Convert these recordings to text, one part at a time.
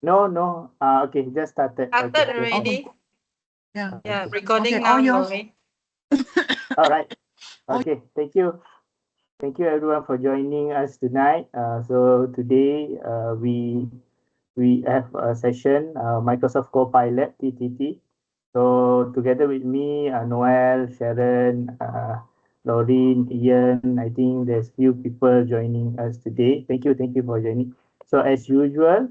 No, no. Okay, just started. Started Okay. already. Yeah. Yeah, Okay. recording Okay, now, all yours. Lori. All right. Okay. Thank you. Thank you everyone for joining us tonight. So today we have a session, Microsoft Copilot TTT. So together with me, Noel, Sharon, Lauren, Ian. I think there's few people joining us today. Thank you for joining. So as usual,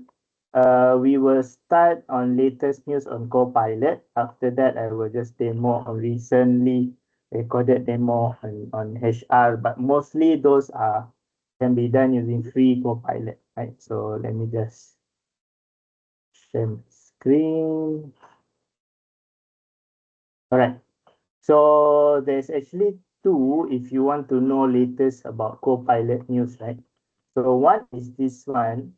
we will start on latest news on Copilot. After that, I will just demo on recently recorded demo on HR, but mostly those are can be done using free Copilot, right? So let me just share my screen. All right. So there's actually two if you want to know latest about Copilot news, right? So one is this one.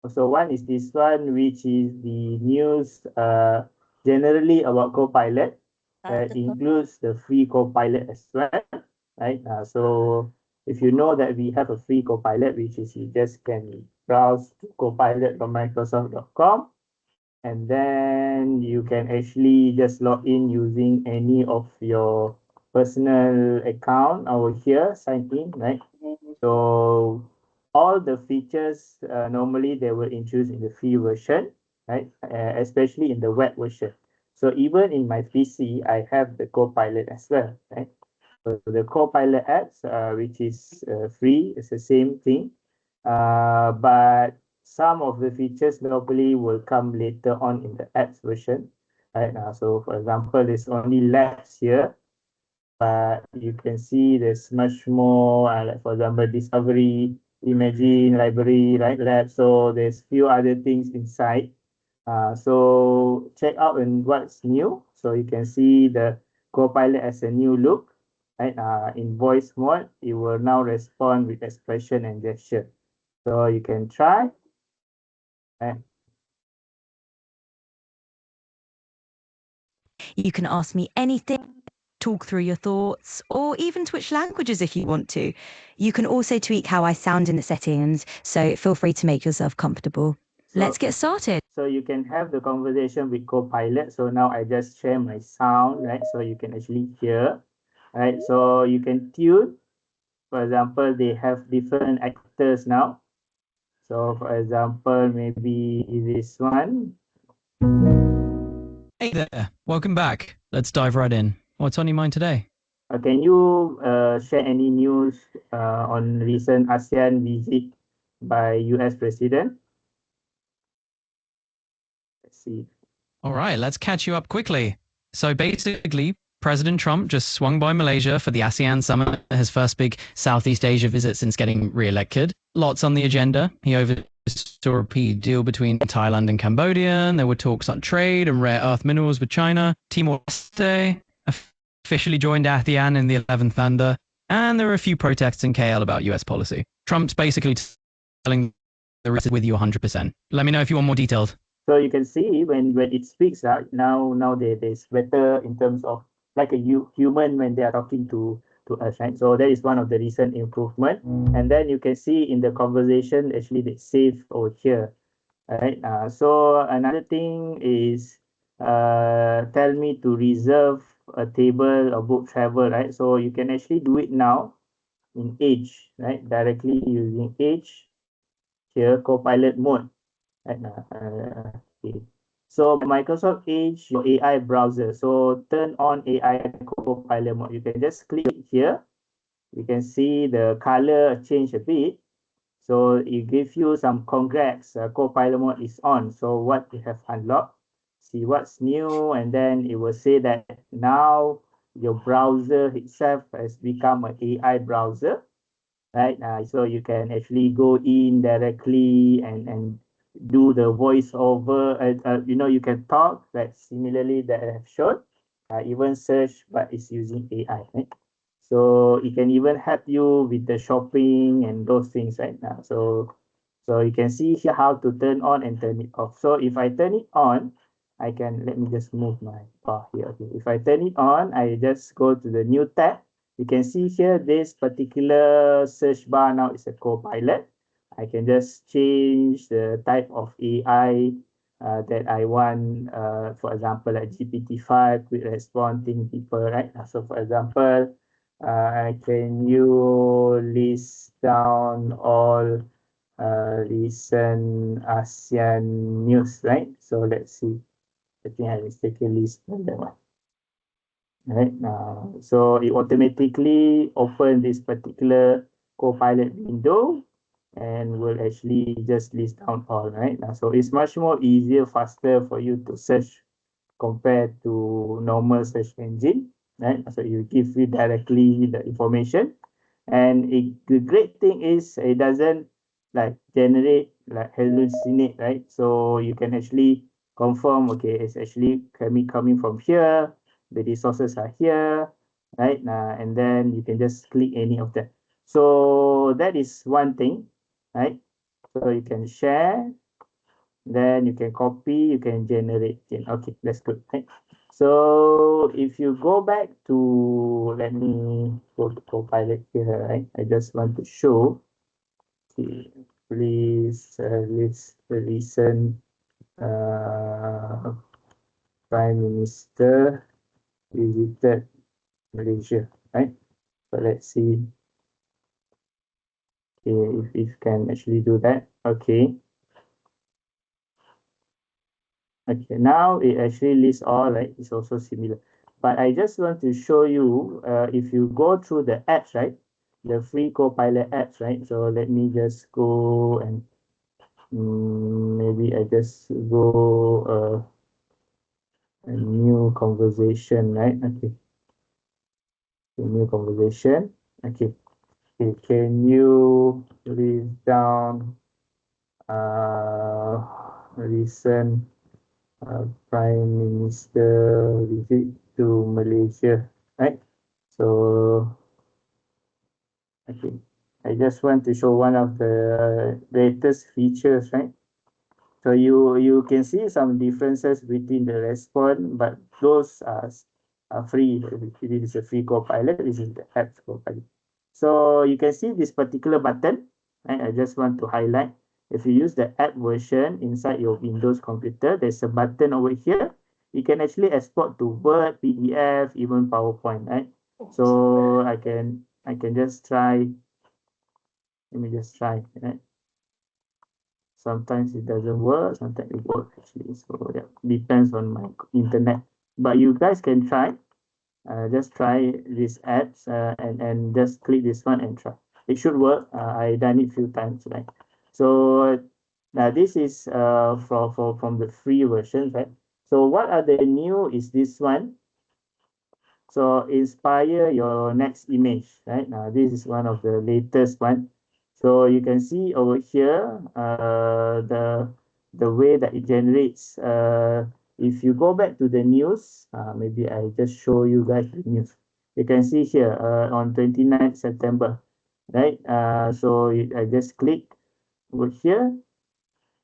So one is this one, which is the news generally about Copilot. That includes the free Copilot as well, right? So if you know that we have a free Copilot, which is you just can browse Copilot from Microsoft.com, and then you can actually just log in using any of your personal account over here, sign in, right? So all the features normally they will introduce in the free version, right? Especially in the web version. So even in my PC, I have the Copilot as well, right? So the Copilot apps, which is free, it's the same thing. But some of the features normally will come later on in the apps version, right? So for example, there's only labs here, but you can see there's much more, like for example, discovery, imagine, library, right, lab. So there's few other things inside. So check out and what's new. So you can see the Copilot as a new look, right? In voice mode, it will now respond with expression and gesture. So you can try. Right? You can ask me anything, talk through your thoughts, or even switch languages if you want to. You can also tweak how I sound in the settings, so feel free to make yourself comfortable. Let's get started. So you can have the conversation with Copilot. So now I just share my sound, right? So you can actually hear, right? So you can tune. For example, they have different actors now. So for example, maybe this one. Hey there, welcome back. Let's dive right in. What's on your mind today? Can you share any news on recent ASEAN visit by US President? Let's see. All right, let's catch you up quickly. So basically, President Trump just swung by Malaysia for the ASEAN summit, his first big Southeast Asia visit since getting re-elected. Lots on the agenda. He oversaw a peace deal between Thailand and Cambodia, and there were talks on trade and rare earth minerals with China. Timor-Leste officially joined ASEAN in the 11th Thunder, and there were a few protests in KL about US policy. Trump's basically telling the rest with you 100%. Let me know if you want more details. So you can see when it speaks out now there's better in terms of like a human when they are talking to us, right? So that is one of the recent improvement. And then you can see in the conversation actually they save over here, right? So another thing is tell me to reserve a table or book travel, right? So you can actually do it now in Edge, right? Directly using Edge here, Copilot mode. Right? Okay. So Microsoft Edge, your AI browser. So turn on AI Copilot mode. You can just click here. You can see the color change a bit. So it gives you some congrats. Copilot mode is on. So what you have unlocked, see what's new, and then it will say that now your browser itself has become an AI browser, right? So you can actually go in directly and do the voiceover. You can talk, like similarly that I have shown, even search, but it's using AI, right? So it can even help you with the shopping and those things right now. So you can see here how to turn on and turn it off. So if I turn it on, let me just move my bar here. Okay. If I turn it on, I just go to the new tab. You can see here this particular search bar now is a Copilot. I can just change the type of AI that I want. For example, like GPT-5, quick response, think deeper, right? So for example, can you list down all recent ASEAN news, right? So let's see. I think I mistakenly listed that one. Right now, so it automatically open this particular Copilot window and will actually just list down all, right? Now, so it's much more easier, faster for you to search compared to normal search engine, right? So you give you directly the information, and the great thing is it doesn't like generate like hallucinate, right? So you can actually confirm, okay, it's actually coming from here, the resources are here, right? And then you can just click any of them. So that is one thing, right? So you can share, then you can copy, you can generate. Okay, that's good, right? So if you go back to, let me go to Copilot here, right? I just want to show, okay, please list the recent uh, Prime Minister visited Malaysia, right? So let's see, okay, if it can actually do that. Okay. Okay, now it actually lists all, right? It's also similar. But I just want to show you, if you go through the apps, right? The free Copilot apps, right? So let me just go and maybe I just go a new conversation, right? Okay, a new conversation. Okay, okay. Can you list down recent Prime Minister visit to Malaysia, right? So, okay, I just want to show one of the latest features, right? So you can see some differences between the response, but those are free. It is a free Copilot. This is the app Copilot. So you can see this particular button, right? I just want to highlight. If you use the app version inside your Windows computer, there's a button over here. You can actually export to Word, PDF, even PowerPoint, right? So I can just try. Let me just try, right? Sometimes it doesn't work, sometimes it works actually. So yeah, depends on my internet. But you guys can try. Just try this apps and just click this one and try. It should work. I done it few times, right? So now this is from the free version, right? So what are the new is this one. So inspire your next image, right? Now this is one of the latest one. So you can see over here, the way that it generates. If you go back to the news, maybe I just show you guys the news. You can see here on 29th September, right? I just click over here,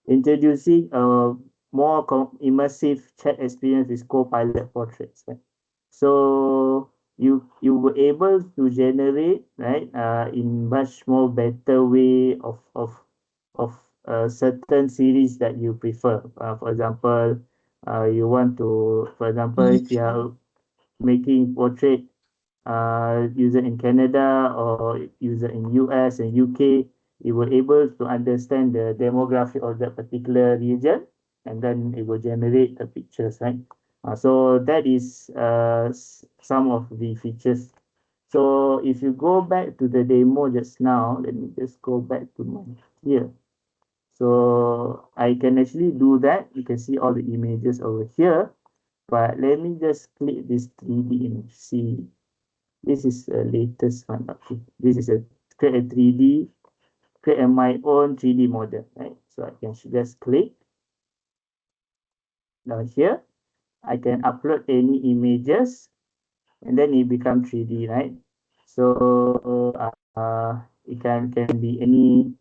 introducing a more immersive chat experience with Copilot portraits, right? So you were able to generate, right, in much more better way of a certain series that you prefer. For example, you want to, for example, if you are making portrait user in Canada or user in US and UK, you were able to understand the demographic of that particular region, and then it will generate the pictures, right? So that is some of the features. So if you go back to the demo just now, let me just go back to my here. So I can actually do that. You can see all the images over here, but let me just click this 3D image. See, this is the latest one. Okay, this is a create a 3D, create my own 3D model, right? So I can just click down here. I can upload any images, and then it become 3D, right? So it can be any.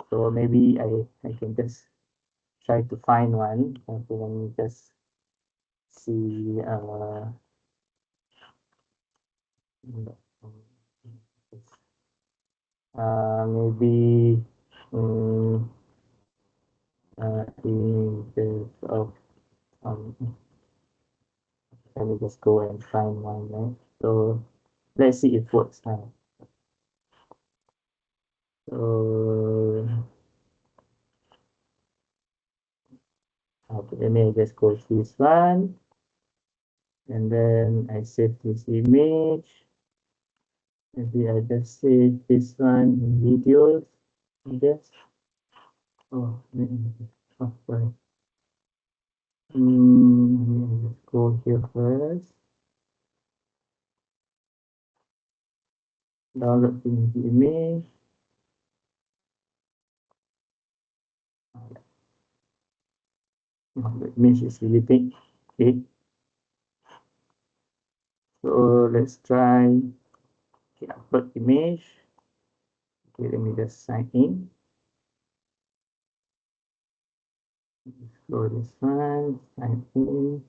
So maybe I can just try to find one. Okay, let me just see. Maybe images of um, let me just go and find one, right? So let's see if it works now. So okay, let me just go to this one, and then I save this image. Maybe I just save this one in videos. Yes. Oh, oh, sorry. Let me just go here first. Download the image. Oh, the image is really big. Okay. So let's try. Okay, upload image. Okay, let me just sign in. So this one, sign in.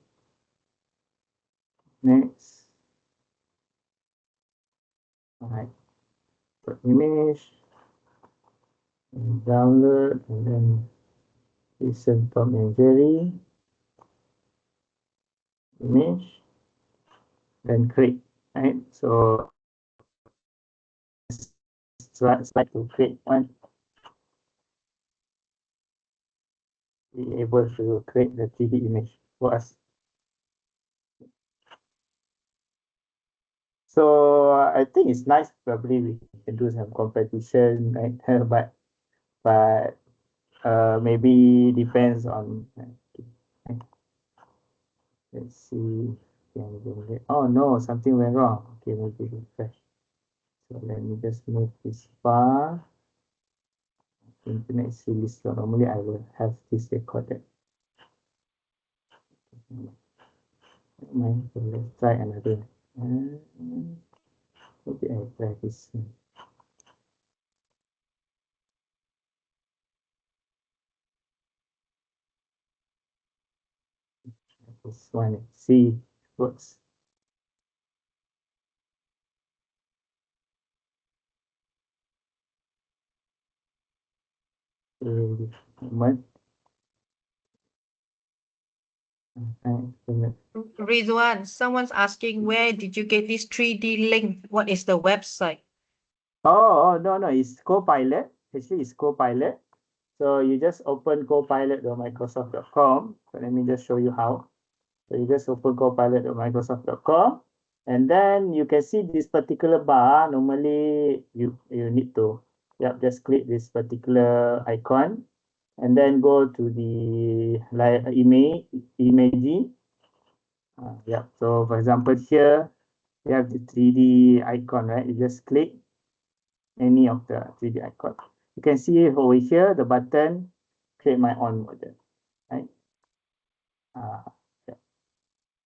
Next. All right. Put image. And download, and then listen Tom and Jerry. Image. Then create. Right. So try to create one. Be able to create the 3D image for us. So I think it's nice. Probably we can do some competition, right? but maybe depends on. Let's see. Oh no, something went wrong. Okay, maybe refresh. So let me just move this far. Internet is really slow. Normally I will have this recorded. So let's try another. Maybe I try this one. This one. See works. Moment. Rizwan, someone's asking, where did you get this 3D link? What is the website? Oh, no, it's Copilot. Actually, it's Copilot. So you just open copilot.microsoft.com. So let me just show you how. So you just open copilot.microsoft.com, and then you can see this particular bar. Normally, you need to just click this particular icon, and then go to the like imaging. So for example here, you have the 3D icon, right? You just click any of the 3D icon. You can see over here the button create my own model, right? Yeah.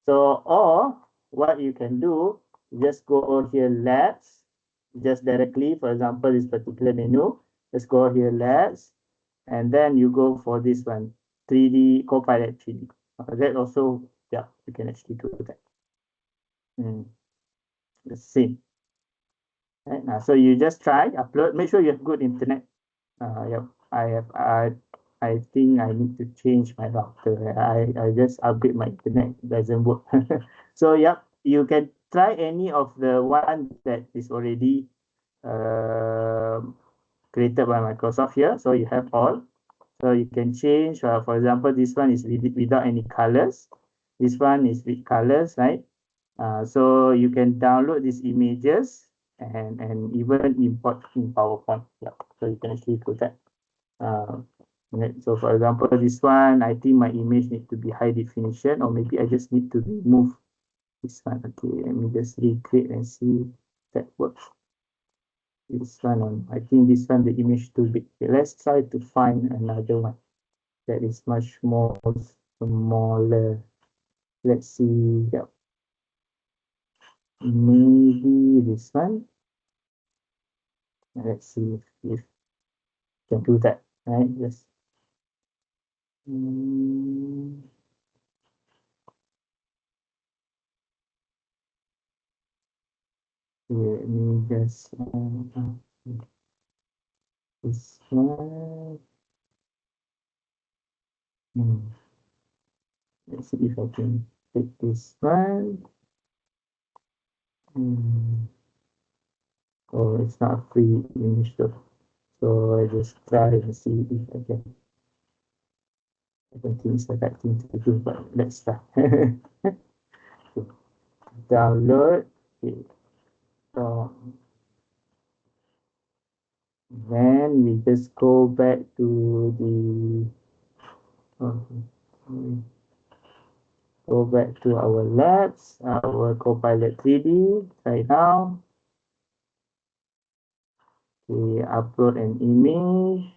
So, or what you can do, just go here labs, just directly, for example, this particular menu, just go here labs, and then you go for this one, 3D Copilot 3D. That also, yeah, you can actually do that. The same. Right? So you just try, upload, make sure you have good internet. Yep, I think I need to change my router. I just upgrade my internet, it doesn't work. So yep, you can try any of the one that is already created by Microsoft here. So you have all. So you can change. For example, this one is without any colors. This one is with colors, right? So you can download these images and even import in PowerPoint. Yeah. So you can actually do that. So for example, this one, I think my image need to be high definition, or maybe I just need to remove this one. Okay, let me just recreate and see if that works. This one on, I think this one, the image too big. Okay, let's try to find another one that is much more smaller. Let's see. Yeah, maybe this one. Let's see if can do that, right? Yes. Let me just this one. Let's see if I can take this one. Oh, it's not a free image though. So I just try and see if I can. I don't think it's the right thing to do, but let's try. Download. Okay. So then we just go back to the go back to our labs, our Copilot 3D right now. We upload an image.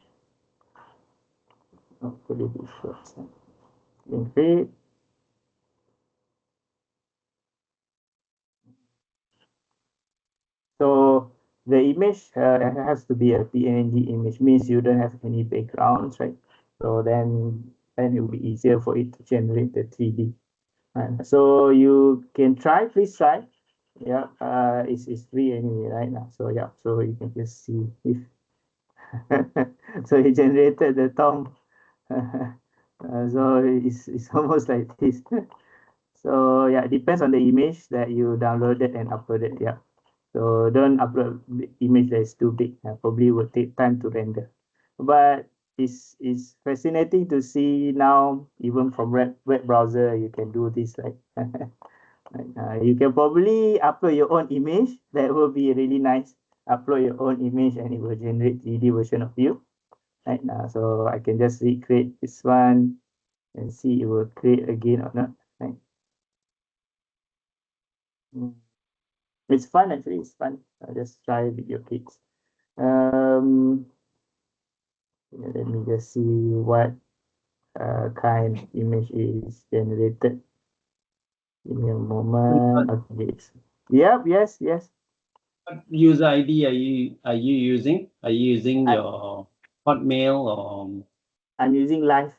Hopefully this works. Create. So the image has to be a PNG image, means you don't have any backgrounds, right? So then it will be easier for it to generate the 3D. So you can try, please try. Yeah, it's free anyway right now. So yeah, so you can just see if so he generated the Tom. So it's almost like this. So yeah, it depends on the image that you downloaded and uploaded. Yeah. So don't upload the image that is too big. Probably will take time to render. But it's fascinating to see now, even from web browser, you can do this. Like you can probably upload your own image. That will be really nice. Upload your own image and it will generate 3D version of you. Right now, so I can just recreate this one and see it will create again or not. Right. It's fun actually. It's fun. I just try with your kids. Let me just see what kind of image is generated. Give me a moment. Okay. Yep. Yes. Yes. What user ID are you using? Are you using I, your Hotmail or? I'm using live.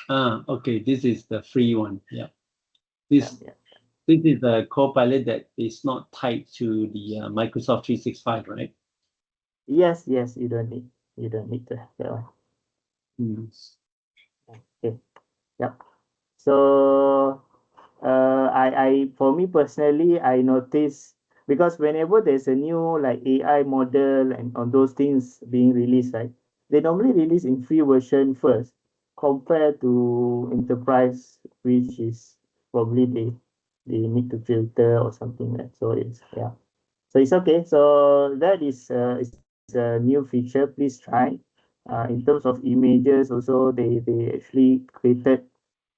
Okay. This is the free one. Yeah. Yeah, This yeah. this is a Copilot that is not tied to the Microsoft 365, right? Yes. Yes. You don't need to have that one. Okay. Yep. So for me personally, I notice because whenever there's a new like AI model and on those things being released, right, they normally release in free version first, compared to enterprise, which is probably they need to filter or something like so it's yeah. So it's okay. So that is a new feature. Please try. In terms of images, also they actually created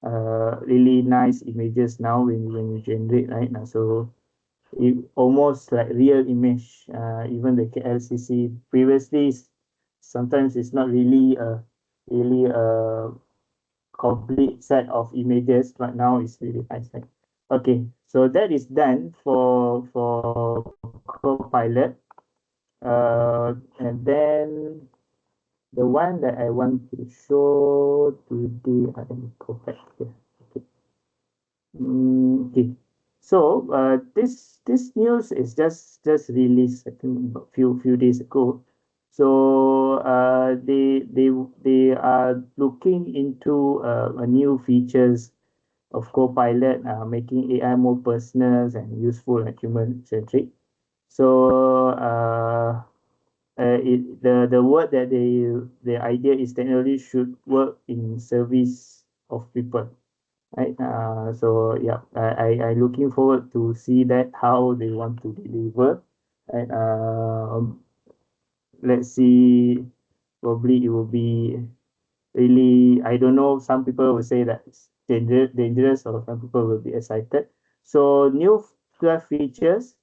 really nice images now when you generate right now. So it almost like real image. Even the KLCC previously sometimes it's not really a complete set of images, but now it's really nice. Right? Okay, so that is done for Copilot. And then the one that I want to show today, let me go back here. Okay. Okay. So this news is just released I think a few days ago. So they are looking into a new features of Copilot, making AI more personal and useful and human centric. So the word that the idea is technology should work in service of people, right? So yeah, I looking forward to see that how they want to deliver, and let's see, probably it will be really, I don't know, some people will say that it's dangerous or some people will be excited. So new 12 features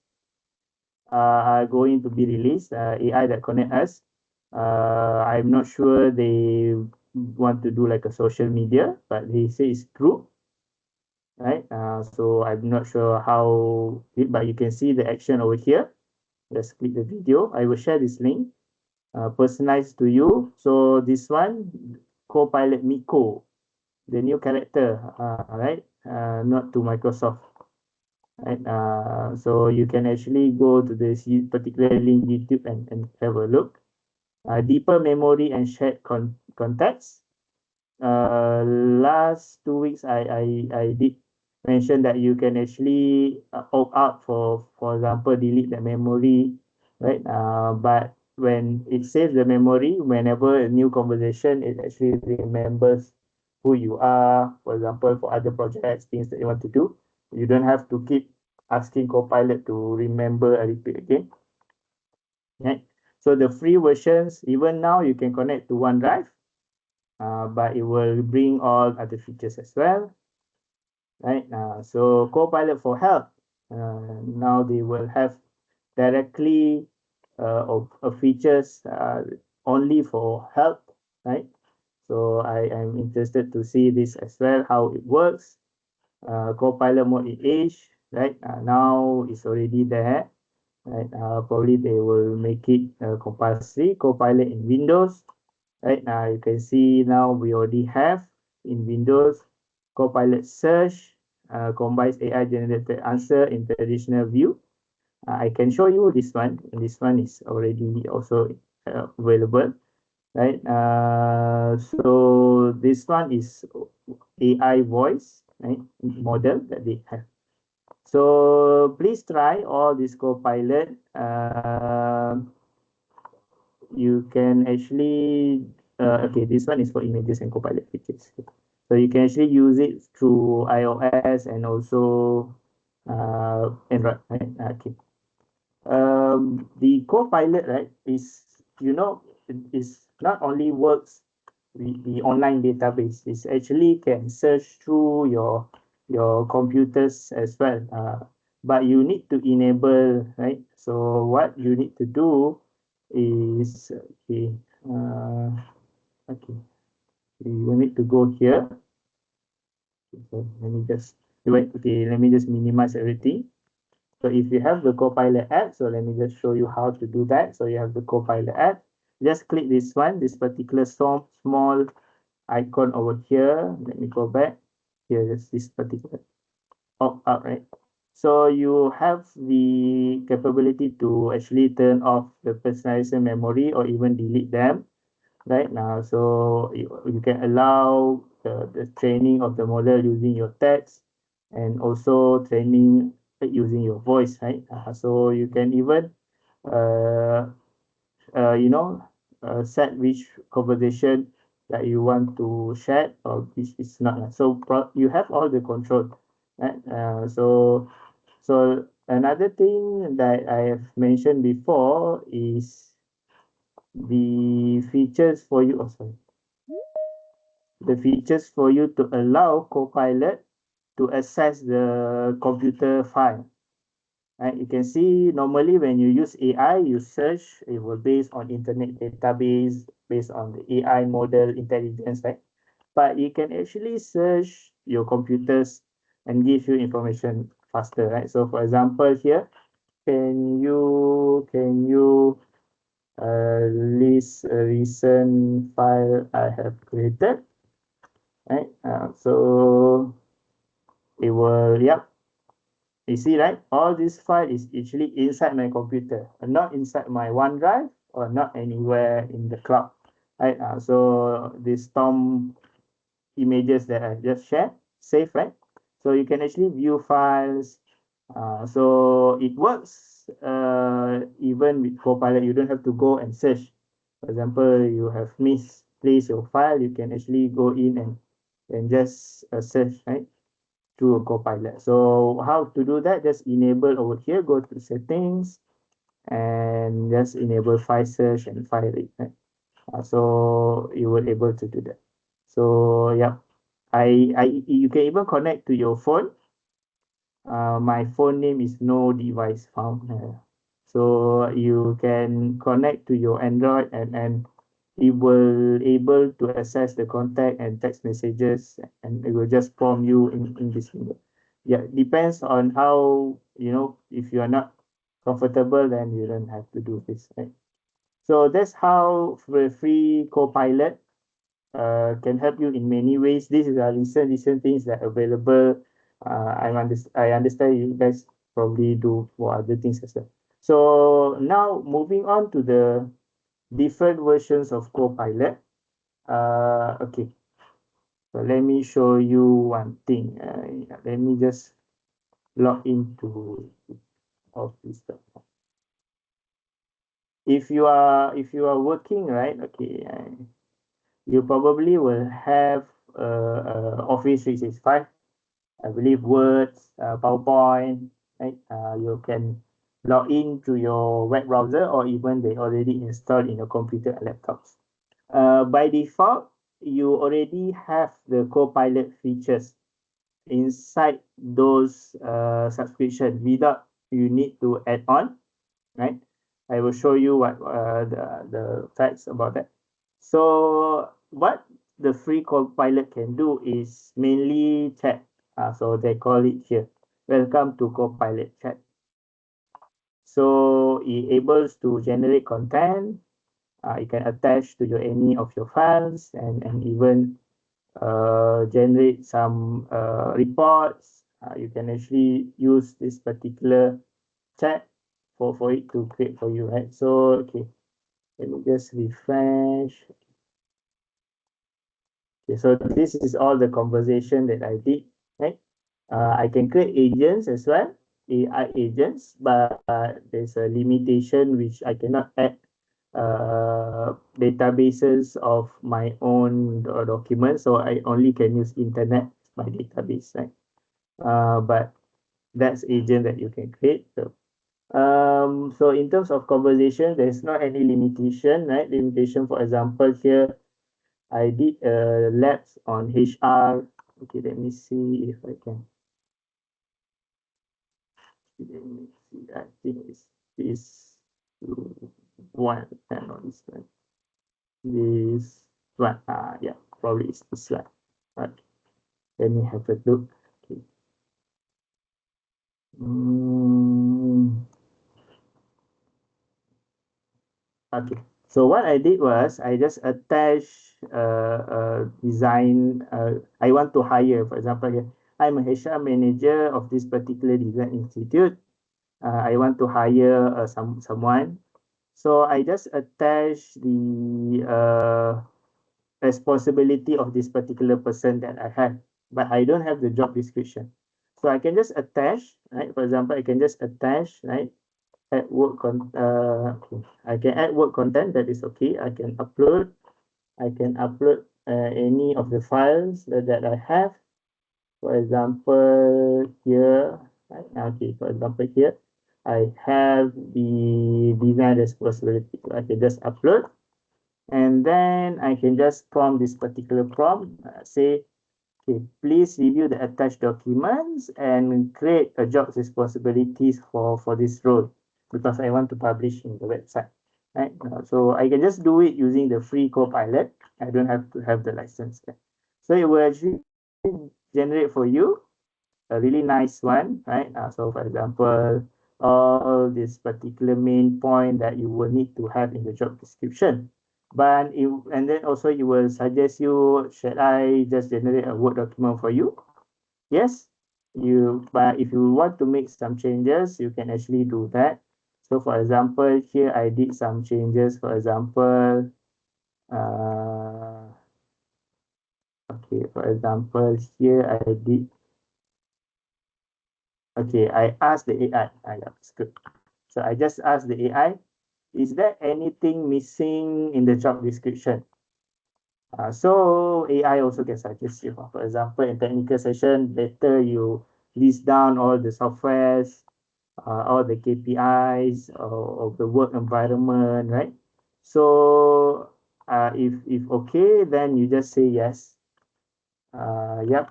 are going to be released, AI that connect us. I'm not sure they want to do like a social media, but they say it's true, right? So I'm not sure how, but you can see the action over here. Let's click the video. I will share this link, personalized to you. So this one, Copilot Miko, the new character, right? Not to Microsoft. Right. So you can actually go to this particular link YouTube and have a look. deeper memory and shared context. Last 2 weeks, I did mention that you can actually opt out for example, delete the memory, right? But when it saves the memory, whenever a new conversation, it actually remembers who you are. For example, for other projects, things that you want to do, you don't have to keep asking Copilot to remember and repeat again. Right? So the free versions, even now, you can connect to OneDrive, but it will bring all other features as well. Right? So Copilot for help. Now they will have directly of features only for help, right? So I am interested to see this as well, how it works. Copilot mode in Edge, right? Now it's already there, right? Probably they will make it compulsory. Copilot in Windows, right? You can see now we already have in Windows Copilot search, combines AI generated answer in traditional view. I can show you this one, and this one is already also available, right? So this one is AI voice, right, model that they have. So please try all this Copilot. You can actually, okay, this one is for images and Copilot features. So you can actually use it through iOS and also Android, right? Okay. The Copilot, right, is, it is not only works with the online database, it actually can search through your computers as well. But you need to enable, right? So what you need to do is, okay, okay, you need to go here. So let me just wait. Okay, let me just minimize everything. So if you have the Copilot app, so let me just show you how to do that. So you have the Copilot app. Just click this one, this particular small icon over here. Let me go back. Here is this particular opt out, right? So you have the capability to actually turn off the personalization memory or even delete them right now. So you can allow the training of the model using your text and also training using your voice, right? So you can even uh, uh, you know set which conversation that you want to share or which is not. So you have all the control, right? So another thing that I have mentioned before is the features for you. Oh, sorry. The features for you to allow Copilot to access the computer file. Right? You can see normally when you use AI, you search, it will based on internet database, based on the AI model intelligence, right? But you can actually search your computers and give you information faster, right? So for example here, can you list a recent file I have created, right? So it will, yep, you see, right? All this file is actually inside my computer, not inside my OneDrive or not anywhere in the cloud, right? So the storm images that I just shared, safe, right? So you can actually view files. So it works even with Copilot. You don't have to go and search. For example, you have misplaced your file, you can actually go in and just search, right? Through a Copilot. So how to do that? Just enable over here, go to settings and just enable file search and file read. Right? So you will able to do that. So yeah, you can even connect to your phone. My phone name is no device found. So you can connect to your Android and it will able to access the contact and text messages and it will just prompt you in this window. Yeah, depends on how, if you are not comfortable, then you don't have to do this, right? So that's how the free Copilot can help you in many ways. This is a recent things that are available. I understand you guys probably do for other things as well. So now moving on to the different versions of Copilot. Okay, so let me show you one thing. Let me just log into Office. If you are working, right? Okay, you probably will have Office 365. I believe Words, PowerPoint, right? You can log in to your web browser, or even they already installed in your computer and laptops. By default, you already have the Copilot features inside those subscription without you need to add on, right? I will show you what the facts about that. So what the free Copilot can do is mainly chat. So they call it here. Welcome to Copilot chat. So it able to generate content. It can attach to your any of your files, and even generate some reports. You can actually use this particular chat for it to create for you, right? So okay, let me just refresh. Okay, so this is all the conversation that I did, right? I can create agents as well, AI agents, but there's a limitation which I cannot add databases of my own documents, so I only can use internet by database, right? But that's agent that you can create. So in terms of conversation, there's not any limitation, right? Limitation, for example, here I did a labs on HR. Okay, let me see if I can. Let me see. I think it's this one and on this one. This one. Yeah, probably it's this one. Okay, let me have a look. Okay. Okay. So what I did was I just attach design. I want to hire, for example, here, I'm a HR manager of this particular design institute. I want to hire someone. So I just attach the responsibility of this particular person that I have, but I don't have the job description. So I can just attach, right? For example, I can just attach, right? Add work okay. I can add work content, that is okay. I can upload any of the files that I have. For example, here, right? Okay, for example, here, I have the design responsibility. So I can just upload, and then I can just prompt this particular prompt, say, okay, please review the attached documents and create a job responsibilities for this role, because I want to publish in the website, right? So I can just do it using the free Copilot. I don't have to have the license. So it will actually generate for you a really nice one, right? So for example, all this particular main point that you will need to have in the job description. But and then also you will suggest you, should I just generate a Word document for you? Yes, but if you want to make some changes, you can actually do that. So for example, here I did some changes. For example, okay, for example, here I did. Okay, I asked the AI. Yeah, it's good. So I just asked the AI, is there anything missing in the job description? So AI also can suggest you. For example, in technical session, better you list down all the softwares, all the KPIs of the work environment, right? So if okay, then you just say yes. Yep.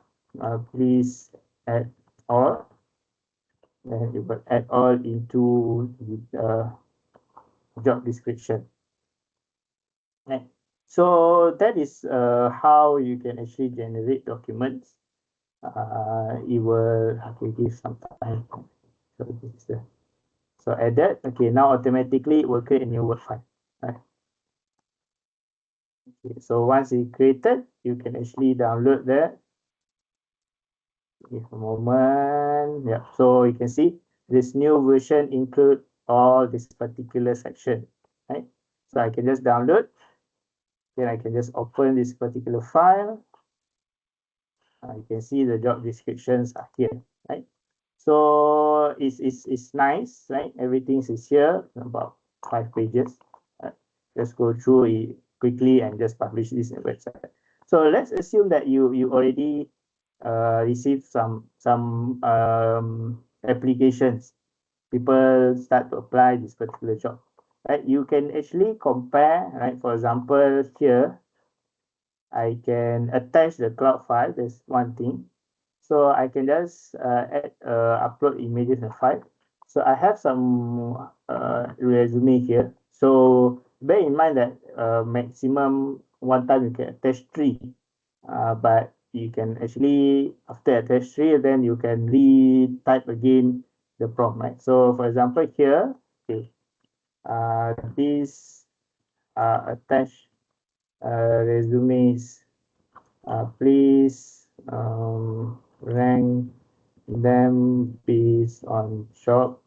Please add all. Then you will add all into the job description. Right. So that is how you can actually generate documents. It will give some time. So this is the so add that. Okay, now automatically it will create a new Word file. Right. Okay, so once it's created, you can actually download that. Give a moment. Yeah. So you can see this new version include all this particular section. Right. So I can just download. Then I can just open this particular file. You can see the job descriptions are here, right? So it's nice, right? Everything is here, about 5 pages. Just go through it quickly and just publish this on the website. So let's assume that you already received some applications. People start to apply this particular job, right? You can actually compare, right? For example, here I can attach the cloud file. That's one thing. So I can just add upload images and file. So I have some resume here. So bear in mind that maximum one time you can attach 3, but you can actually after attach 3, then you can re-type again the prompt, right? So for example here, okay, these attached resumes. Please rank them based on job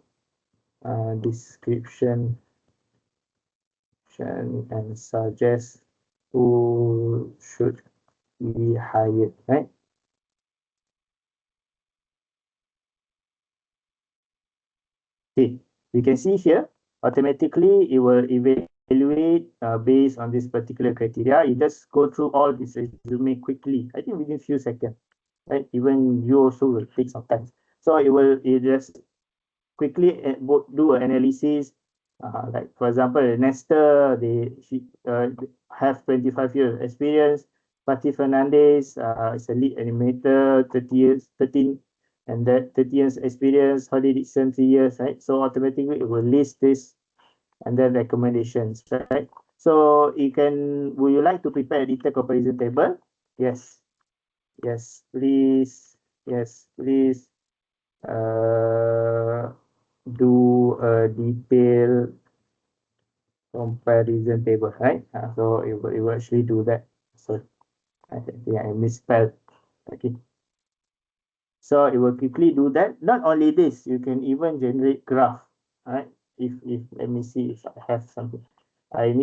description and suggest who should be hired, right? Okay, you can see here, automatically it will evaluate based on this particular criteria. You just go through all this resume quickly, I think within few seconds, right? Even you also will take some time. So it just quickly do an analysis. Like for example, Nesta, she have 25 years experience. Patti Fernandez is a lead animator, 30 years, 13, and that 30 years experience. Holly Dixon, 3 years, right? So automatically it will list this and then recommendations, right? So you can. Would you like to prepare a detailed comparison table? Yes, yes, please. Yes, please. Do a detailed comparison table, right? So it will actually do that. So I think I misspelled. Okay. So it will quickly do that. Not only this, you can even generate graph. Right? If let me see if I have something. I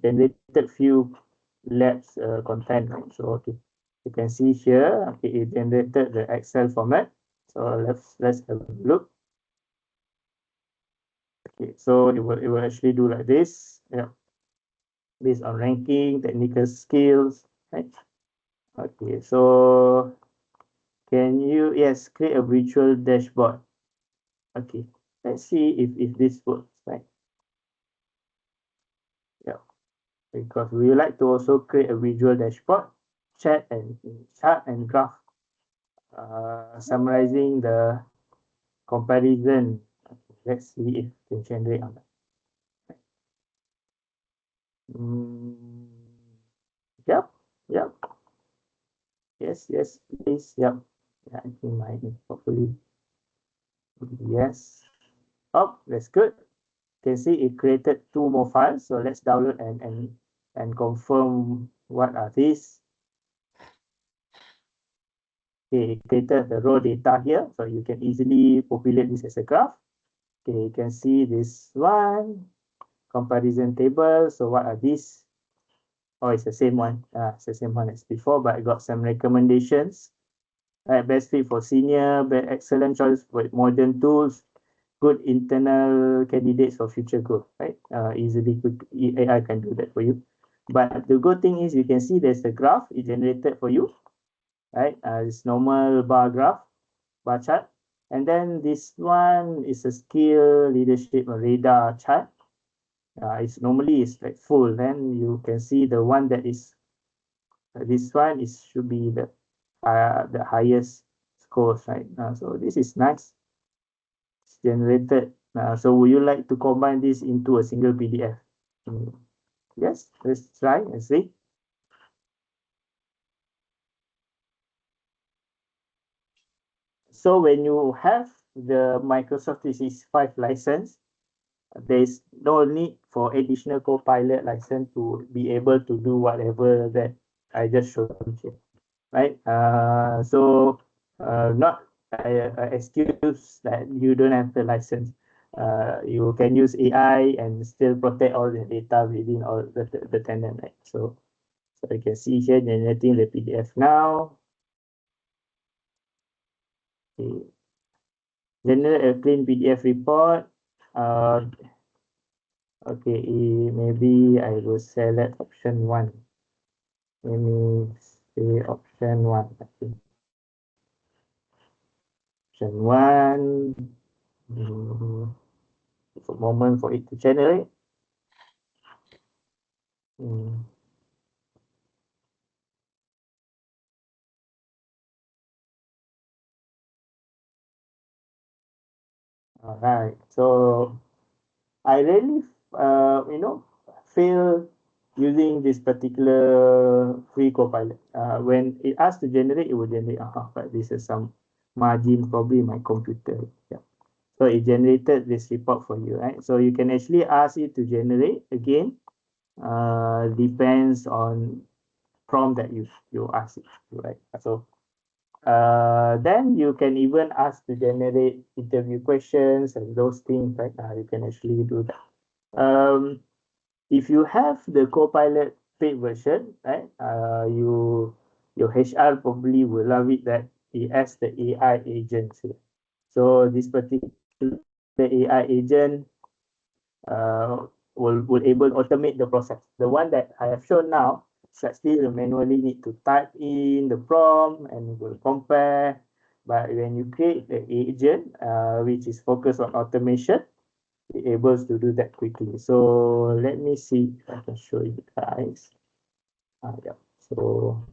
generated few labs content, right? So okay. You can see here, okay, it generated the Excel format. So let's have a look. Okay, so it will actually do like this, yeah, based on ranking, technical skills, right? Okay, so can you, yes, create a virtual dashboard. Okay, let's see if this works, right? Yeah, because we would like to also create a visual dashboard, chart and graph, summarizing the comparison. Okay, let's see if we can generate on that. Mm, yep, yep. Yes, please. Yep. Yeah, I think mine hopefully. Yes. Oh, that's good. You can see it created 2 more files. So let's download and confirm what are these. Okay, it created the raw data here. So you can easily populate this as a graph. Okay, you can see this one. Comparison table. So what are these? Oh, it's the same one. It's the same one as before, but I got some recommendations. Right, best fit for senior, excellent choice with modern tools, good internal candidates for future growth, right? Easily, quick, AI can do that for you. But the good thing is you can see there's a graph it generated for you, right? It's normal bar graph, bar chart. And then this one is a skill leadership radar chart. It's normally it's like full. Then you can see the one that is this one is should be the highest scores, right? So this is nice. It's generated. So would you like to combine this into a single PDF? Yes, let's try and see. So when you have the Microsoft 365 license, there's no need for additional Copilot license to be able to do whatever that I just showed you, right? So not excuse that you don't have the license. you can use AI and still protect all the data within all the tenant, right? So you can see here generating the PDF now. Okay. Generate a clean PDF report. Okay, maybe I will select option 1. Let me say option 1. Okay. Option 1. For a moment for it to generate. All right. So I really, feel using this particular free Copilot. When it asks to generate, it will generate. But this is some margin, probably my computer. Yeah. So it generated this report for you, right? So you can actually ask it to generate again. Depends on prompt that you ask it, right? So then you can even ask to generate interview questions and those things, right? You can actually do that. If you have the Copilot paid version, right? Your HR probably will love it that it has the AI agents here. So this particular AI agent will able to automate the process. The one that I have shown now, still manually need to type in the prompt and will compare. But when you create the agent, which is focused on automation, it able to do that quickly. So let me see if I can show you guys. Yeah. So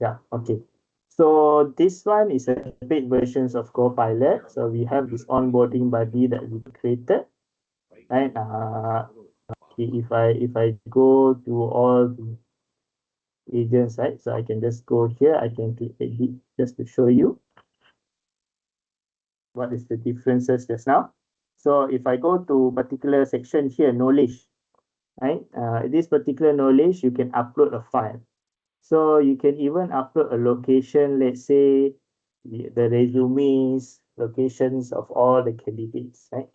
yeah, okay. So this one is a paid versions of Copilot. So we have this onboarding buddy that we created, right? Okay, if I go to all the agents, right? So I can just go here. I can click edit just to show you what is the differences just now. So if I go to particular section here, knowledge, right? This particular knowledge, you can upload a file. So you can even upload a location, let's say the resumes, locations of all the candidates, right?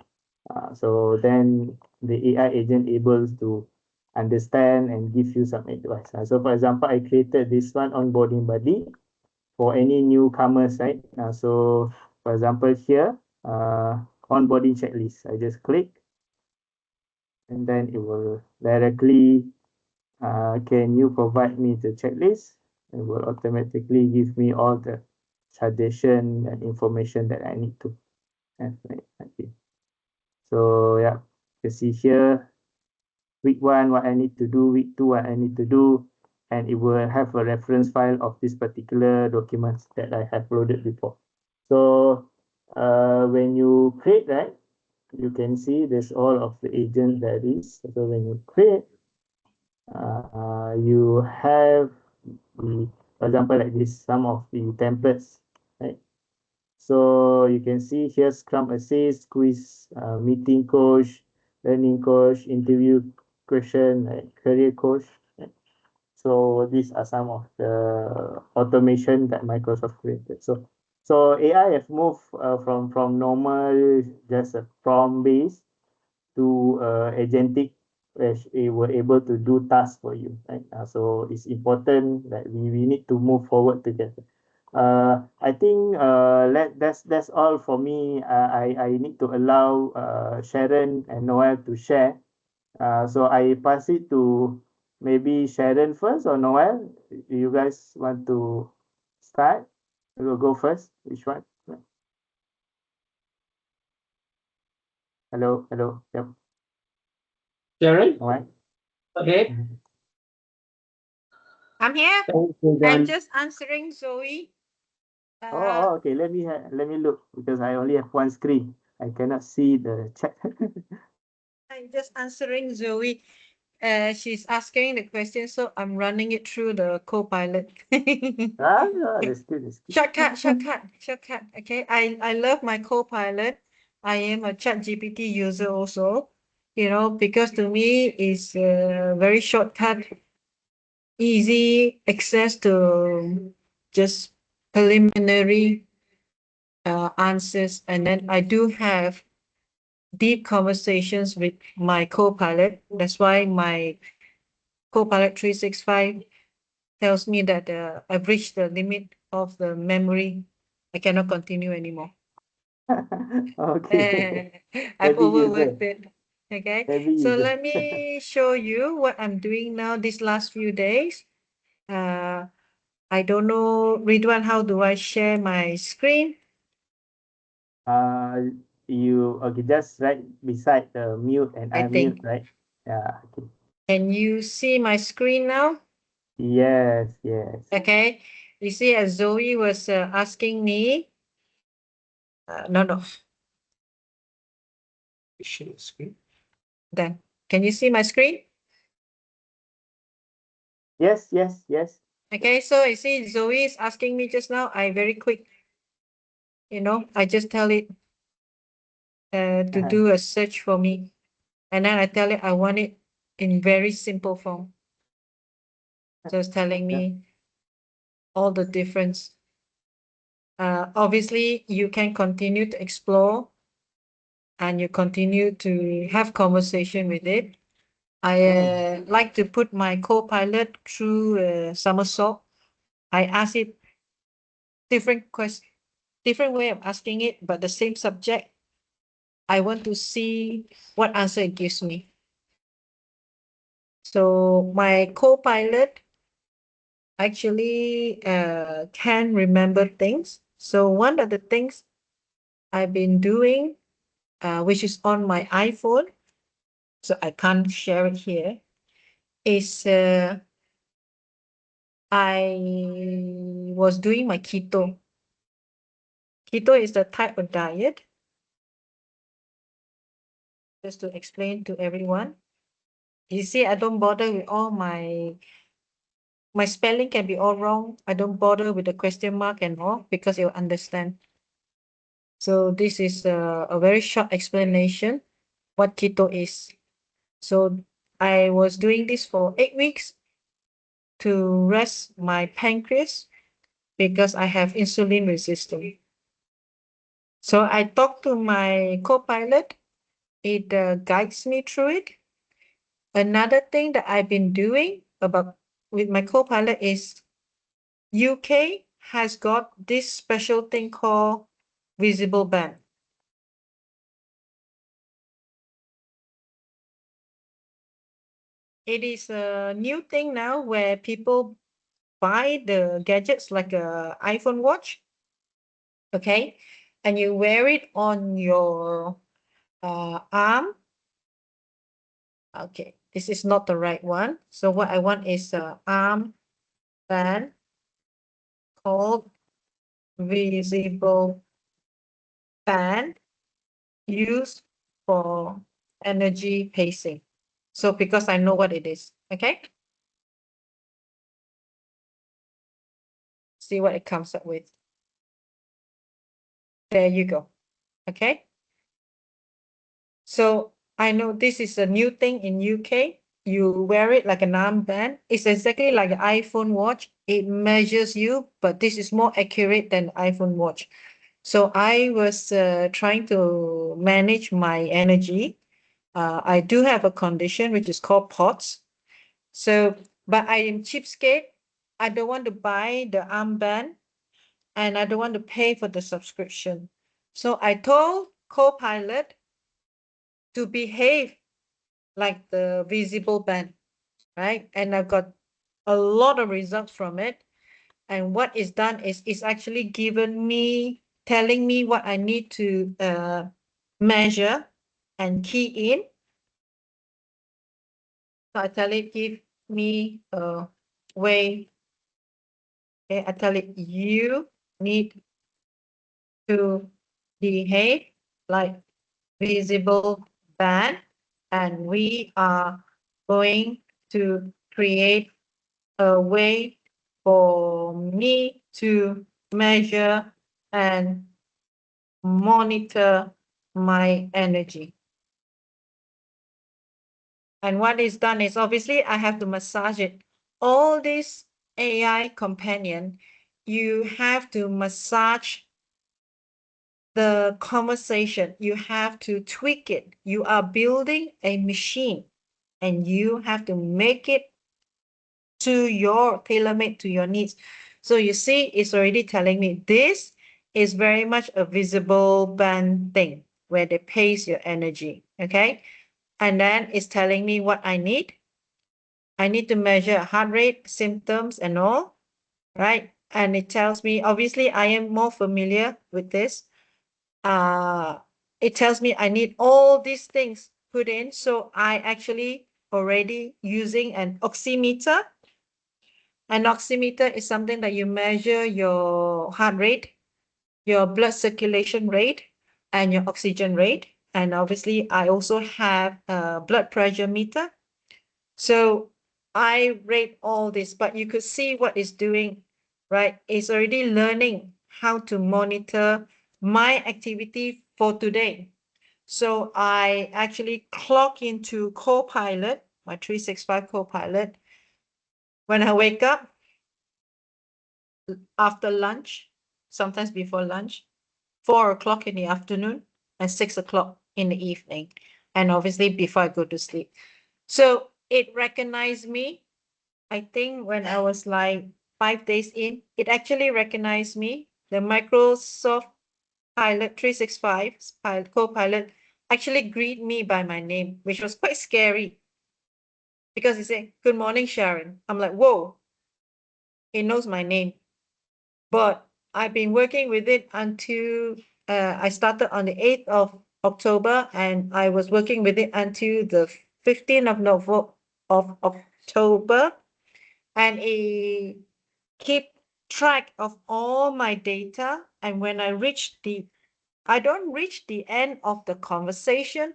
So then the AI agent able to understand and give you some advice. So for example, I created this one onboarding buddy for any newcomers, right? So for example here, onboarding checklist. I just click and then it will directly, can you provide me the checklist? It will automatically give me all the suggestion and information that I need to have, right? Okay. So yeah, you see here, week 1, what I need to do, week 2, what I need to do, and it will have a reference file of this particular documents that I have loaded before. So when you create, right, you can see there's all of the agent that is. So when you create, you have the, for example, like this, some of the templates, right? So you can see here Scrum Assist, quiz, meeting coach, learning coach, interview question, like career coach. Right? So these are some of the automation that Microsoft created. So AI have moved from normal just a prompt based to agentic, which it were able to do tasks for you, right? So it's important that we need to move forward together. I think that's all for me. I need to allow Sharon and Noel to share. So I pass it to maybe Sharon first or Noel. You guys want to start? We'll go first. Which one? Hello, hello. Yep. Sharon, All right. okay. I'm here. Thanks, I'm John. just answering Zoe. Okay. Let me look because I only have one screen. I cannot see the chat. I'm just answering Zoe. She's asking the question, so I'm running it through the Copilot. That's good. That's good. Shortcut. Okay, I love my Copilot. I am a Chat GPT user also. Because to me it's very shortcut, easy access to just preliminary answers. And then I do have deep conversations with my Copilot. That's why my Copilot 365 tells me that I've reached the limit of the memory. I cannot continue anymore. Okay. I've Heavy user. overworked it. Okay, Heavy so user. let me show you what I'm doing now these last few days. I don't know, Ridwan, how do I share my screen? You okay? Just right beside the mute and I unmute, think. right? Yeah. Okay. Can you see my screen now? Yes. Yes. Okay, you see, as Zoe was asking me, no, Share screen. then can you see my screen? Yes. Yes. Yes. Okay, so you see, Zoe is asking me just now. I very quick, I just tell it to do a search for me, and then I tell it I want it in very simple form. So it's telling me all the difference. Obviously, you can continue to explore and you continue to have conversation with it. I like to put my Copilot through somersault. I ask it different question, different way of asking it, but the same subject. I want to see what answer it gives me. So my Copilot actually can remember things. So one of the things I've been doing, which is on my iPhone, so I can't share it here, is I was doing my keto. Keto is the type of diet, just to explain to everyone. You see, I don't bother with all my spelling can be all wrong. I don't bother with the question mark and all because you'll understand. So this is a very short explanation what keto is. So I was doing this for 8 weeks to rest my pancreas because I have insulin resistance. So I talked to my Copilot. It guides me through it. Another thing that I've been doing with my Copilot is UK has got this special thing called visible band. It is a new thing now where people buy the gadgets like a iPhone watch, okay, and you wear it on your arm. Okay, this is not the right one. So what I want is a arm band called visible band used for energy pacing. So because I know what it is, okay? See what it comes up with. There you go, okay? So I know this is a new thing in UK. You wear it like an armband. It's exactly like an iPhone watch. It measures you, but this is more accurate than iPhone watch. So I was trying to manage my energy. I do have a condition which is called POTS. So, but I am cheapskate. I don't want to buy the armband and I don't want to pay for the subscription. So I told Copilot to behave like the visible band, right? And I've got a lot of results from it. And what is done is it's actually telling me what I need to measure and key in. So I tell it, give me a way. Okay, I tell it, you need to behave like visible band, and we are going to create a way for me to measure and monitor my energy. And what is done is obviously I have to massage it. All this AI companion, you have to massage the conversation. You have to tweak it. You are building a machine and you have to make it to your tailor-made to your needs. So you see, it's already telling me this is very much a visible band thing where they pace your energy. Okay. And then it's telling me what I need. I need to measure heart rate, symptoms, and all, right? And it tells me, obviously, I am more familiar with this. It tells me I need all these things put in. So I actually already using an oximeter. An oximeter is something that you measure your heart rate, your blood circulation rate, and your oxygen rate. And obviously, I also have a blood pressure meter. So I rate all this, but you could see what it's doing, right? It's already learning how to monitor my activity for today. So I actually clock into Copilot, my 365 Copilot, when I wake up, after lunch, sometimes before lunch, 4 o'clock in the afternoon, and 6 o'clock in the evening, and obviously before I go to sleep. So it recognized me. I think when I was like 5 days in, it actually recognized me. The Microsoft Pilot 365 Copilot actually greeted me by my name, which was quite scary because he said, "Good morning, Sharon." I'm like, whoa, it knows my name. But I've been working with it until I started on the 8th of October, and I was working with it until the 15th of October, and it keep track of all my data. And when I don't reach the end of the conversation,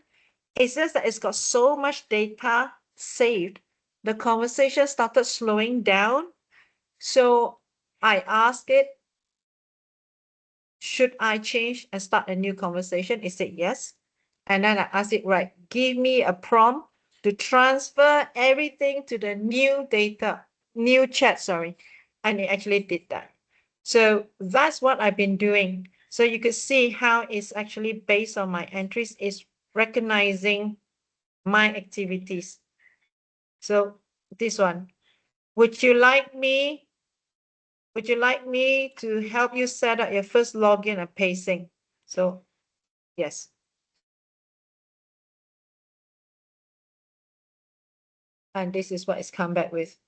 it says that it's got so much data saved. The conversation started slowing down. So I asked it, should I change and start a new conversation? It said yes. And then I asked it, right, give me a prompt to transfer everything to the new chat, sorry. And it actually did that. So that's what I've been doing. So you could see how it's actually based on my entries, is recognizing my activities. So this one, would you like me to help you set up your first login and pacing? So yes. And this is what it's come back with.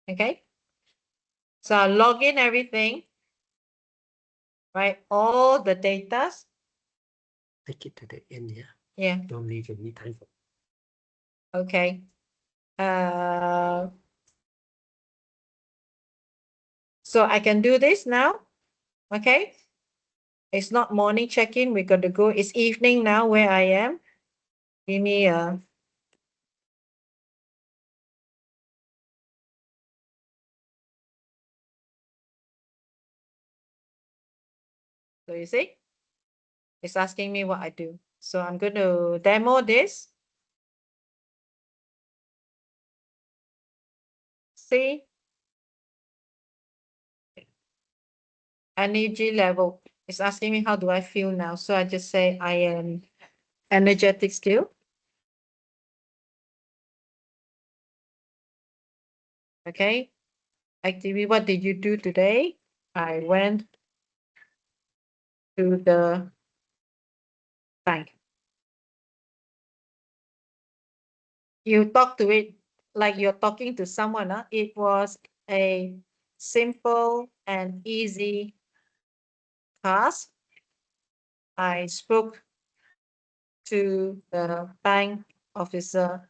Okay. So I log in everything, right? All the data. Take it to the end, yeah. Yeah. Don't leave any time for. Okay. So I can do this now. Okay. It's not morning check-in. We're going to go. It's evening now where I am. Give me a. So you see, it's asking me what I do. So I'm going to demo this. See, energy level. It's asking me how do I feel now. So I just say I am energetic still. Okay. Activity, what did you do today? I went to the bank. You talk to it like you're talking to someone. It was a simple and easy task. I spoke to the bank officer.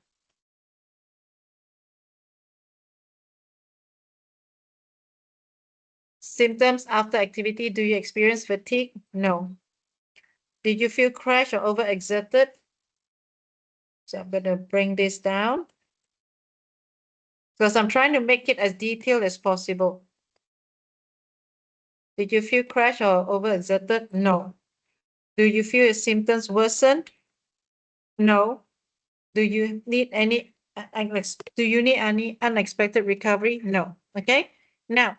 Symptoms after activity. Do you experience fatigue? No. Did you feel crashed or overexerted? So I'm going to bring this down because I'm trying to make it as detailed as possible. Did you feel crashed or overexerted? No. Do you feel your symptoms worsened? No. Do you need any unexpected recovery? No. Okay. Now,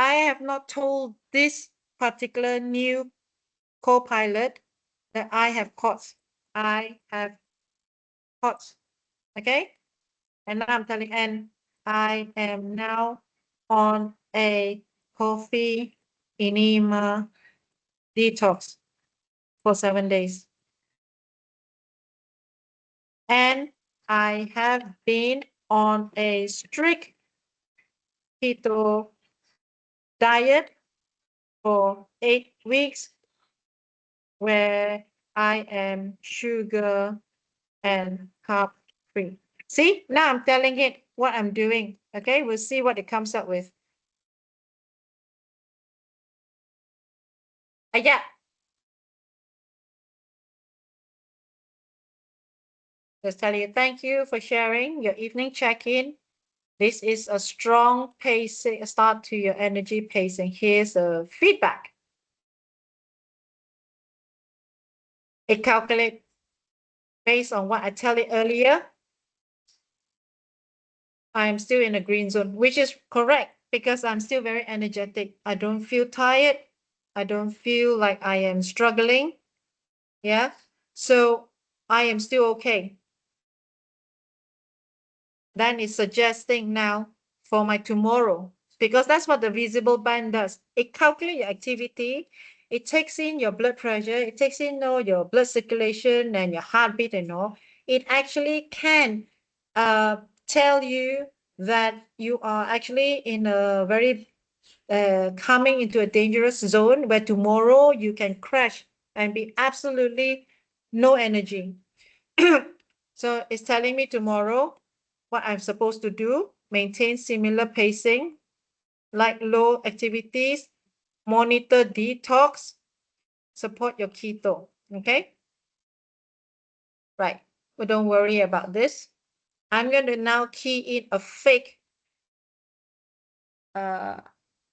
I have not told this particular new Copilot that I have caught. I have caught. Okay. And now I'm telling, and I am now on a coffee enema detox for 7 days. And I have been on a strict keto diet for 8 weeks where I am sugar and carb free. See, now I'm telling it what I'm doing. Okay, we'll see what it comes up with. Yeah. Just tell you thank you for sharing your evening check-in. This is a strong pacing start to your energy pacing. Here's a feedback. It calculates based on what I tell it earlier. I'm still in a green zone, which is correct because I'm still very energetic. I don't feel tired. I don't feel like I am struggling. Yeah. So I am still okay. Then it's suggesting now for my tomorrow, because that's what the visible band does. It calculates your activity. It takes in your blood pressure. It takes in all your blood circulation and your heartbeat and all. It actually can tell you that you are actually in a very coming into a dangerous zone where tomorrow you can crash and be absolutely no energy. So it's telling me tomorrow what I'm supposed to do: maintain similar pacing, like low activities, monitor detox, support your keto. Okay. Right. But don't worry about this. I'm going to now key in a fake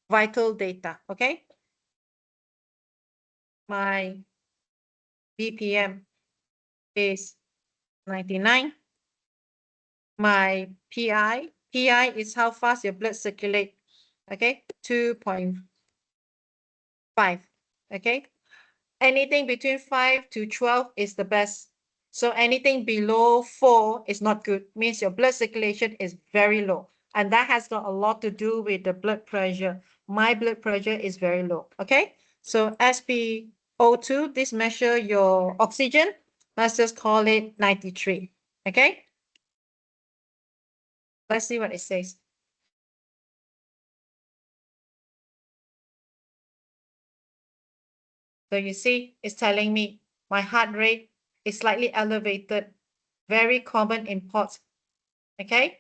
vital data. Okay. My BPM is 99. My PI is how fast your blood circulates. Okay. 2.5. Okay. Anything between 5 to 12 is the best. So anything below 4 is not good. Means your blood circulation is very low. And that has got a lot to do with the blood pressure. My blood pressure is very low. Okay. So SpO2, this measure your oxygen. Let's just call it 93. Okay. Let's see what it says. So you see, it's telling me my heart rate is slightly elevated, very common in POTS. Okay.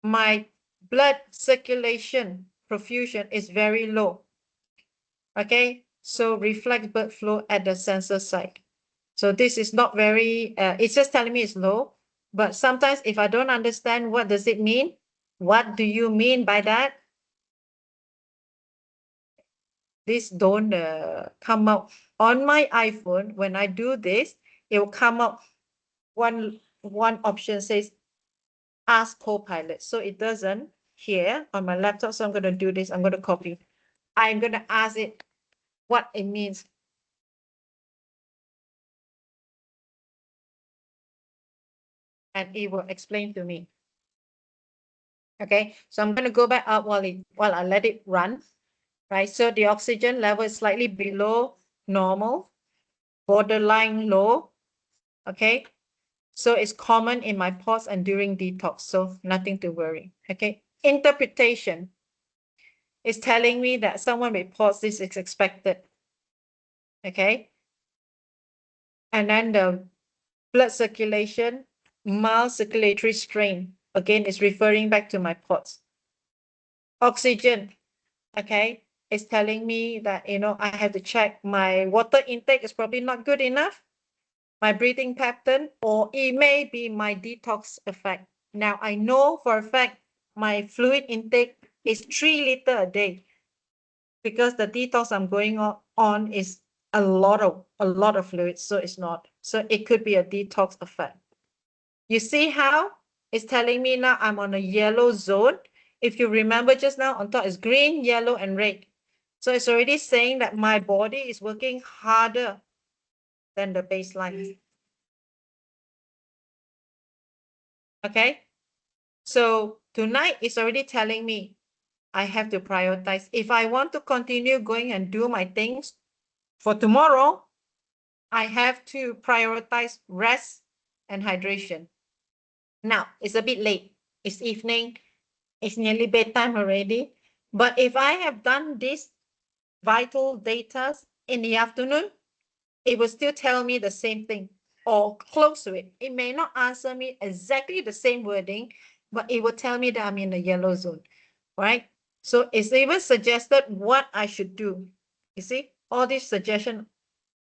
My blood circulation perfusion is very low. Okay. So reflex blood flow at the sensor site. So this is not very, it's just telling me it's low. But sometimes if I don't understand what does it mean, what do you mean by that? This don't come out on my iPhone. When I do this, it will come up. One option says ask Copilot. So it doesn't here on my laptop. So I'm going to do this. I'm going to copy. I'm going to ask it what it means. And it will explain to me. Okay, so I'm going to go back up while I let it run. Right, so the oxygen level is slightly below normal, borderline low. Okay, so it's common in my pause and during detox, so nothing to worry. Okay, interpretation is telling me that someone with pause, this is expected. Okay, and then the blood circulation, mild circulatory strain, again is referring back to my pause. Oxygen, okay, is telling me that, I have to check my water intake is probably not good enough, my breathing pattern, or it may be my detox effect. Now, I know for a fact my fluid intake is 3 liters a day because the detox I'm going on is a lot of fluids, so it's not. So it could be a detox effect. You see how it's telling me now I'm on a yellow zone. If you remember just now, on top is green, yellow, and red. So it's already saying that my body is working harder than the baseline. Okay. So tonight it's already telling me I have to prioritize. If I want to continue going and do my things for tomorrow, I have to prioritize rest and hydration. Now, it's a bit late. It's evening. It's nearly bedtime already. But if I have done this vital data in the afternoon, it will still tell me the same thing or close to it. It may not answer me exactly the same wording, but it will tell me that I'm in the yellow zone, right? So it's even suggested what I should do. You see, all these suggestions,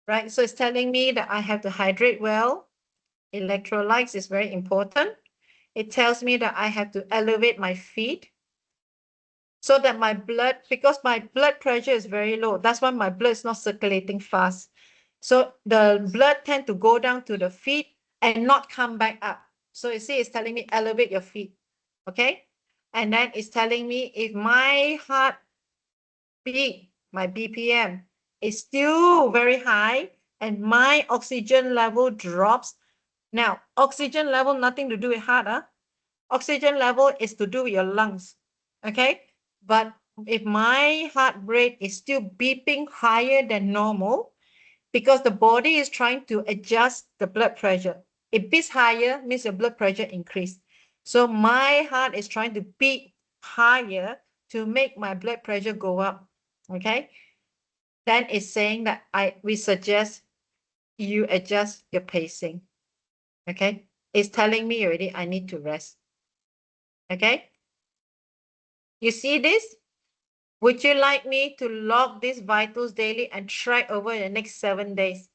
right? So it's telling me that I have to hydrate well. Electrolytes is very important. It tells me that I have to elevate my feet so that my blood, because my blood pressure is very low, that's why my blood is not circulating fast. So the blood tend to go down to the feet and not come back up. So you see, it's telling me elevate your feet, okay? And then it's telling me if my heart beat, my BPM is still very high and my oxygen level drops. Now, oxygen level, nothing to do with heart, huh? Oxygen level is to do with your lungs, okay? But if my heart rate is still beeping higher than normal, because the body is trying to adjust the blood pressure. It beats higher means your blood pressure increased. So my heart is trying to beat higher to make my blood pressure go up, okay? Then it's saying that we suggest you adjust your pacing, okay? It's telling me already I need to rest, okay? You see this? Would you like me to log these vitals daily and track over the next 7 days?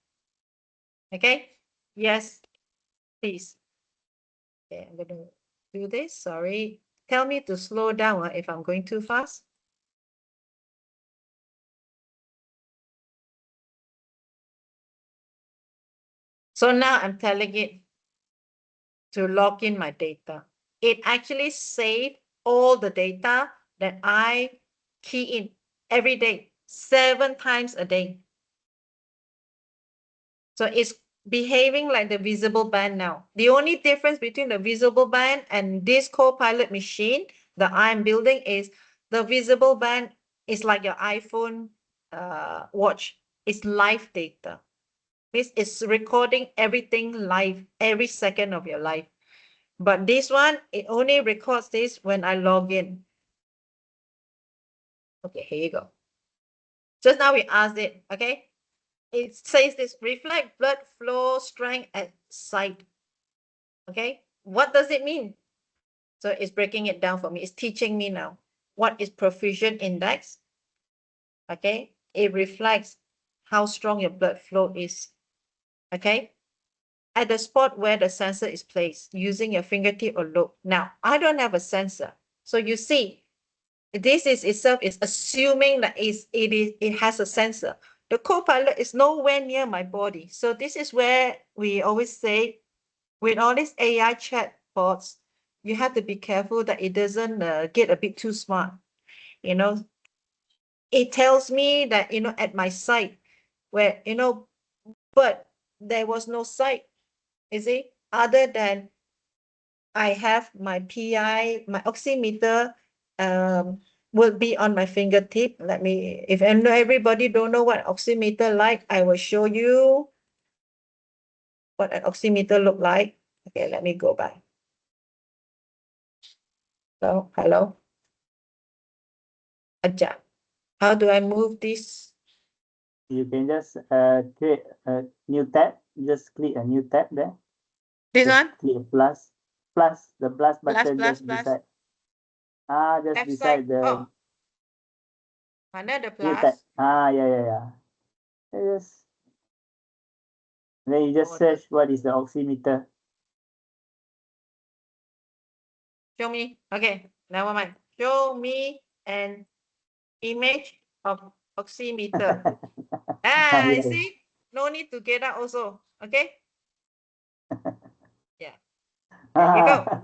Okay, yes, please. Okay, I'm going to do this. Sorry. Tell me to slow down if I'm going too fast. So now I'm telling it to log in my data. It actually saved all the data that I key in every day, 7 times a day. So it's behaving like the visible band now. The only difference between the visible band and this Copilot machine that I'm building is the visible band is like your iPhone watch. It's live data. It's recording everything live, every second of your life. But this one, it only records this when I log in. Okay, here you go. Just now we asked it, okay? It says this, reflect blood flow strength at site. Okay, what does it mean? So it's breaking it down for me. It's teaching me now. What is perfusion index? Okay, it reflects how strong your blood flow is. Okay, at the spot where the sensor is placed using your fingertip or lobe. Now, I don't have a sensor. So you see, this is itself is assuming that it has a sensor. The Copilot is nowhere near my body. So this is where we always say, with all these AI chatbots, you have to be careful that it doesn't get a bit too smart. You know, it tells me that, at my site where, but there was no site, is it? Other than I have my PI, my oximeter will be on my fingertip. Let me, if everybody don't know what oximeter like, I will show you what an oximeter look like. Okay, let me go back. So, hello. Adjust. How do I move this? You can just create a new tab. Just click a new tab there. This Just one? click plus. Plus, the plus Plus, button plus, just plus. beside. Just Left beside side. the Oh, mana the new tab. plus? Yeah. Yes. Then you just Oh, search what is the oximeter. show me. Okay, never mind. Show me an image of oximeter. You Yeah. see? No need to get out also. Okay? Yeah. There you go.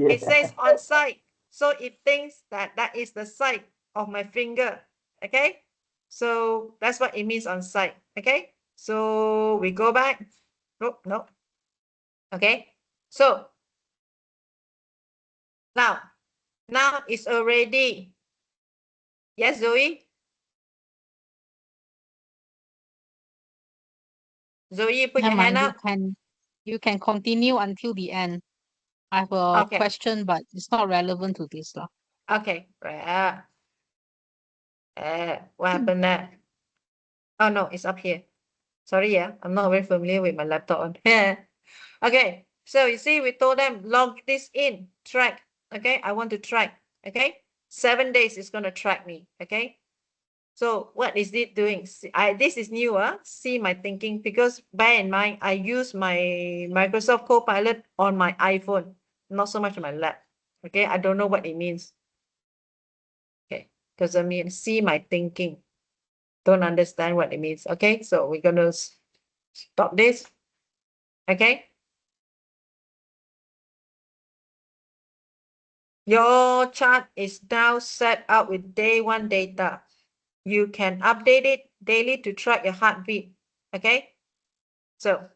It says Yeah. on site. So it thinks that that is the site of my finger. Okay? So that's what it means on site. Okay. So we go back. Nope, nope. Okay. So now it's already. Yes, Zoe? Zoe, put your Never hand mind, up. you can continue until the end. I have a Okay. question, but it's not relevant to this lah. Okay. Right. What happened there? Oh no, it's up here. Sorry, yeah. I'm not very familiar with my laptop on. Okay. So you see, we told them log this in, track. Okay. I want to track. Okay. 7 days is going to track me. Okay. So what is it doing? This is new, see my thinking, because bear in mind, I use my Microsoft Copilot on my iPhone, not so much on my lap. Okay, I don't know what it means. Okay, because I mean, see my thinking. Don't understand what it means. Okay, so we're gonna stop this. Okay. Your chart is now set up with day 1 data. You can update it daily to track your heartbeat. Okay, so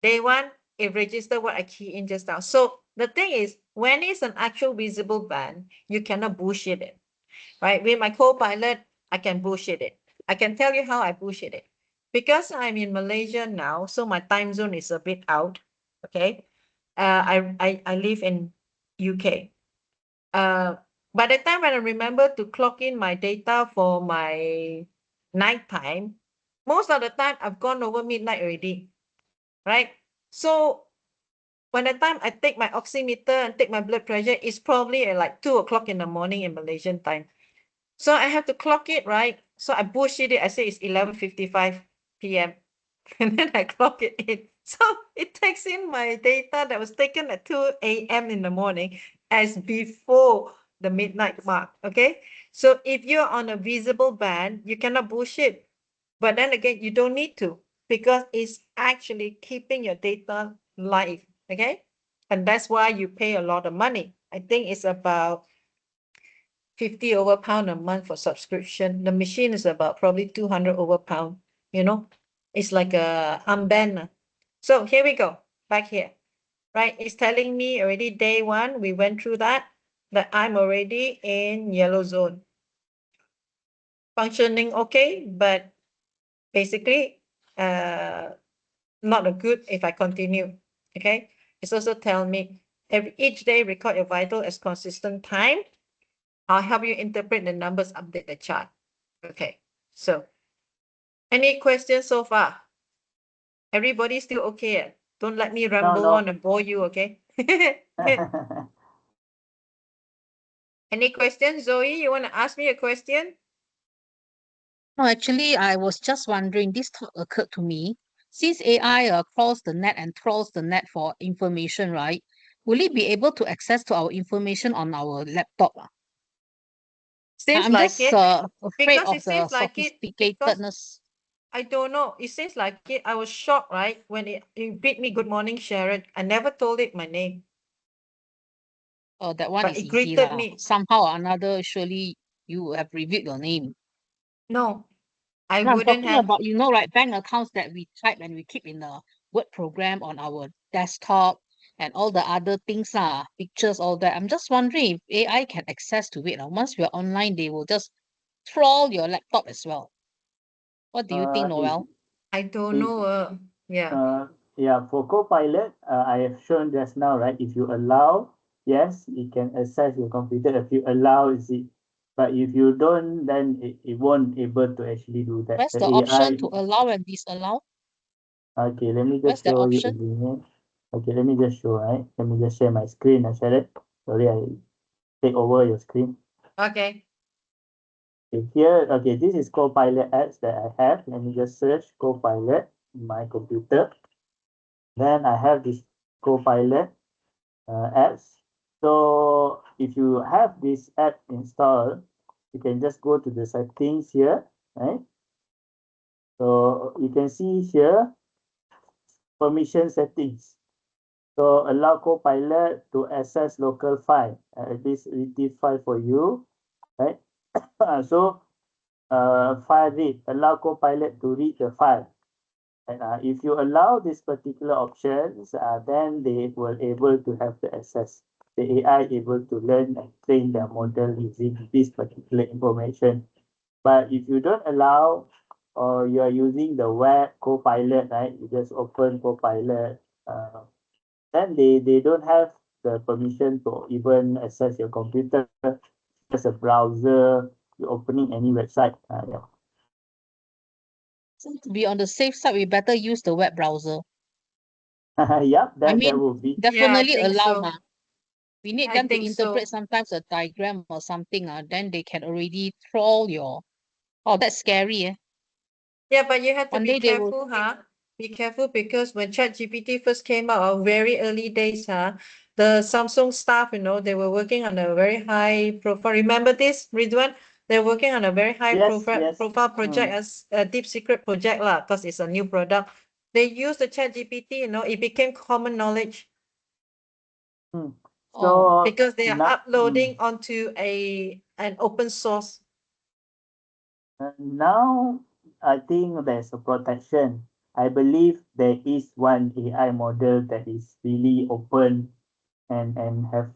day 1, it registered what I key in just now. So the thing is, when it's an actual visible band, you cannot bullshit it, right? With my Copilot, I can bullshit it. I can tell you how I bullshit it. Because I'm in Malaysia now, so my time zone is a bit out, okay? I live in UK. By the time when I remember to clock in my data for my nighttime, most of the time I've gone over midnight already, right? So when the time I take my oximeter and take my blood pressure, it's probably at like 2 o'clock in the morning in Malaysian time. So I have to clock it, right? So I bullshit it. I say it's 11:55 p.m. And then I clock it in. So it takes in my data that was taken at 2 a.m. in the morning as before the midnight mark. Okay. So if you're on a visible band, you cannot bullshit. But then again, you don't need to, because it's actually keeping your data live. Okay. And that's why you pay a lot of money. I think it's about 50 over pound a month for subscription. The machine is about probably 200 over pound, you know, it's like a armband. So here we go, back here, right? It's telling me already day 1, we went through that I'm already in yellow zone. Functioning okay, but basically not a good if I continue, okay? It's also telling me each day record your vital as consistent time. I'll help you interpret the numbers, update the chart. Okay, so any questions so far? Everybody still okay? Don't let me ramble on and bore you, okay? Any questions, Zoe? You want to ask me a question? No, actually, I was just wondering, this thought occurred to me. Since AI crawls the net and trawls the net for information, right? Will it be able to access to our information on our laptop? Seems I'm like just it, afraid because of it the seems like it, because sophisticatedness. I don't know. It seems like it. I was shocked, right? When it beat me, good morning, Sharon. I never told it my name, That one but is it easy greeted lah. me. Somehow or another, surely you have revealed your name. No, I No, I'm wouldn't talking have. about, right, bank accounts that we type and we keep in a Word program on our desktop and all the other things, pictures, all that. I'm just wondering if AI can access to it. Once we're online, they will just troll your laptop as well. What do you think, Noel? I don't If know. Yeah. yeah, for Copilot, I have shown just now, right? If you allow, yes, it can access your computer. If you allow, is it? But if you don't, then it won't able to actually do that. Where's The the option AI. to allow and disallow? Okay, let me Where's just the show you option? again. Okay, let me just show, right? Let me just share my screen. I share it. Sorry, I take over your screen. Okay. Okay, here, okay, this is Copilot apps that I have. Let me just search Copilot in my computer. Then I have this Copilot apps. So if you have this app installed, you can just go to the settings here, right? So you can see here, permission settings. So allow Copilot to access local file, this retrieve file for you, right? So file read, allow Copilot to read the file. And if you allow this particular options, then they will able to have the access. The AI able to learn and train their model using this particular information. But if you don't allow, or you are using the web Copilot, right? You just open Copilot, then they don't have the permission to even access your computer. Just a browser, you're opening any website. Yeah. So to be on the safe side, we better use the web browser. Yep, I that mean, would be. definitely think allow so. ma. We need I them to think so. interpret sometimes a diagram or something, then they can already troll your. Oh, that's scary, eh? Yeah, but you have to One be day they will. careful, huh? Be careful because when ChatGPT first came out, very early days, the Samsung staff, they were working on a very high profile. Remember this, Ridwan? They're working on a very high Yes, yes. profile project as a deep secret project lah, because it's a new product. They use the ChatGPT, it became common knowledge Mm. Oh, So because they are now, uploading onto an open source. now I think there's a protection. I believe there is one AI model that is really open and have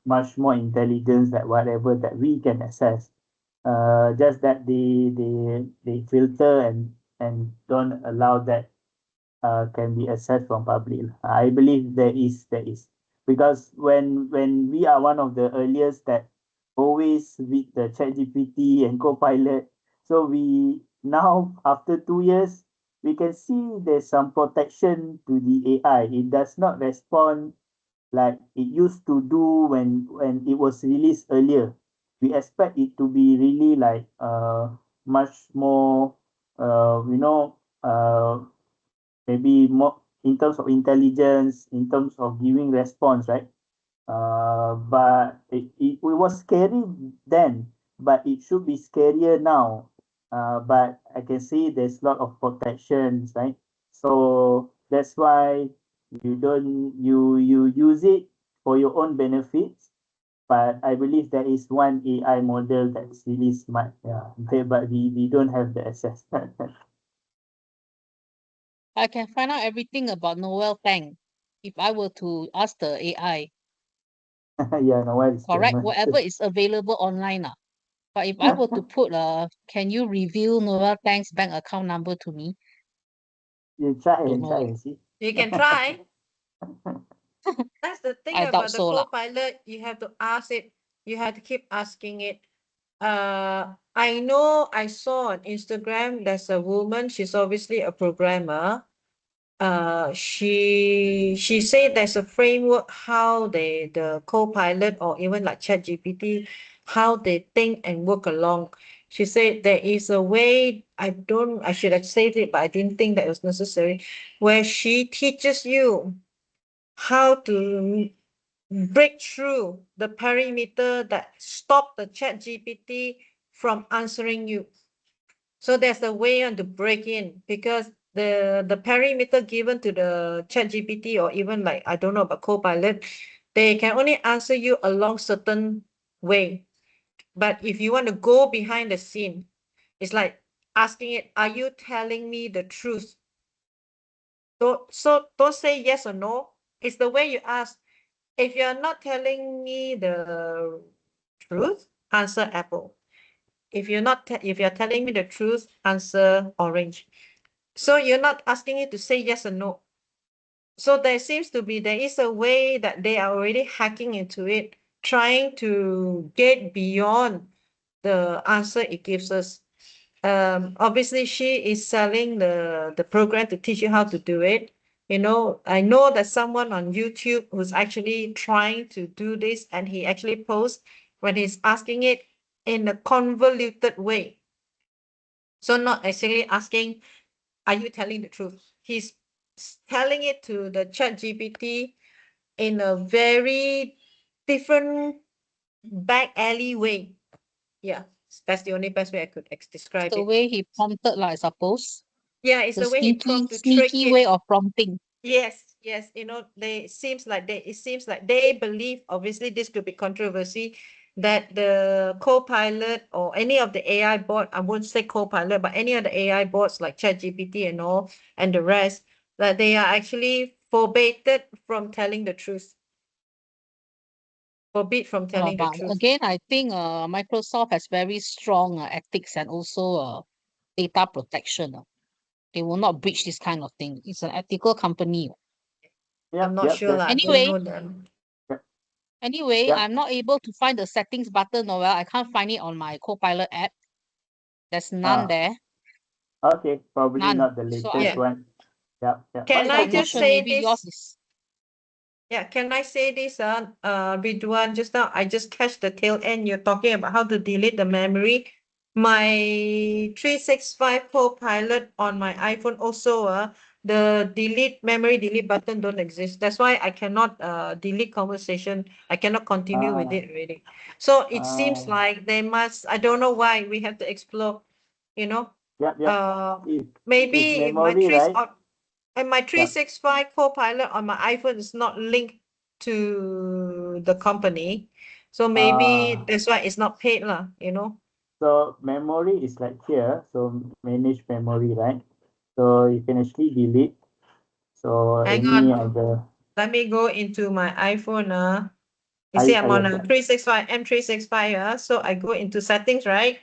much more intelligence than whatever that we can access. Just that they filter and don't allow that can be accessed from public. I believe there is because when we are one of the earliest that always read the ChatGPT and Copilot, so we now after 2 years we can see there's some protection to the AI. It does not respond like it used to do when it was released earlier. We expect it to be really like much more you know maybe more in terms of intelligence, in terms of giving response, right? But it was scary then, but it should be scarier now. But I can see there's a lot of protections, right? So that's why you use it for your own benefits. But I believe there is one AI model that's really smart, yeah. But we don't have the access. I can find out everything about Noel Tang if I were to ask the AI, Yeah, no, what is correct? scammer? Whatever is available online. But if I were to put can you reveal Noel Tang's bank account number to me? You try Don't and know. try and see. You can try. That's the thing I doubt about the so lah. Copilot. You have to ask it. You have to keep asking it. I know I saw on Instagram there's a woman. She's obviously a programmer. She said there's a framework how the Copilot or even like ChatGPT, how they think and work along. She said there is a way. I should have said it, but I didn't think that it was necessary. Where she teaches you how to break through the perimeter that stop the chat GPT from answering you. So there's a way on to break in because the perimeter given to the chat GPT or even like I don't know about Copilot, they can only answer you along certain way. But if you want to go behind the scene, it's like asking it, are you telling me the truth? Don't say yes or no. It's the way you ask. If you're not telling me the truth, answer apple. If you're telling me the truth, answer orange. So you're not asking it to say yes or no. So there is a way that they are already hacking into it, trying to get beyond the answer it gives us. Obviously she is selling the program to teach you how to do it. I know that someone on YouTube who's actually trying to do this, and he actually posts when he's asking it in a convoluted way. So not actually asking, are you telling the truth? He's telling it to the chat GPT in a very different back alley way. Yeah, that's the only best way I could describe The it. way he prompted lah, I suppose. Yeah, it's The the way he prompt to trick sneaky it. way of prompting. Yes, yes. It seems like they believe, obviously this could be controversy. that the Copilot or any of the AI bot, I won't say Copilot, but any of the AI bots like ChatGPT and all, and the rest, that they are actually forbidden from telling the truth. Forbid from telling the But truth. again, I think Microsoft has very strong ethics and also data protection. They will not breach this kind of thing. It's an ethical company. I'm not sure, I don't Anyway, know them. Anyway, Yep. I'm not able to find the settings button, or well, I can't find it on my Copilot app. There's none Ah. there. Okay, probably None. not the So latest Yeah. one. Yep. Yep. Can so I I'm not just sure. say Maybe yours this? is. Yeah, can I say this, Ridwan, just now I just catch the tail end. You're talking about how to delete the memory. My 365 Copilot on my iPhone also, the memory delete button don't exist. That's why I cannot delete conversation. I cannot continue with Ah. it really. So it seems Ah. like they must, I don't know why we have to explore, you know. Yep. Yep. If Maybe if my memory, right? and my Yep. 365 Copilot on my iPhone is not linked to the company. So maybe Ah. that's why it's not paid lah, you know. So memory is like here. So manage memory, right? So you can actually delete. So Hang any on. of the Let me go into my iPhone. You see, I'm on a 365 M365. So I go into settings, right?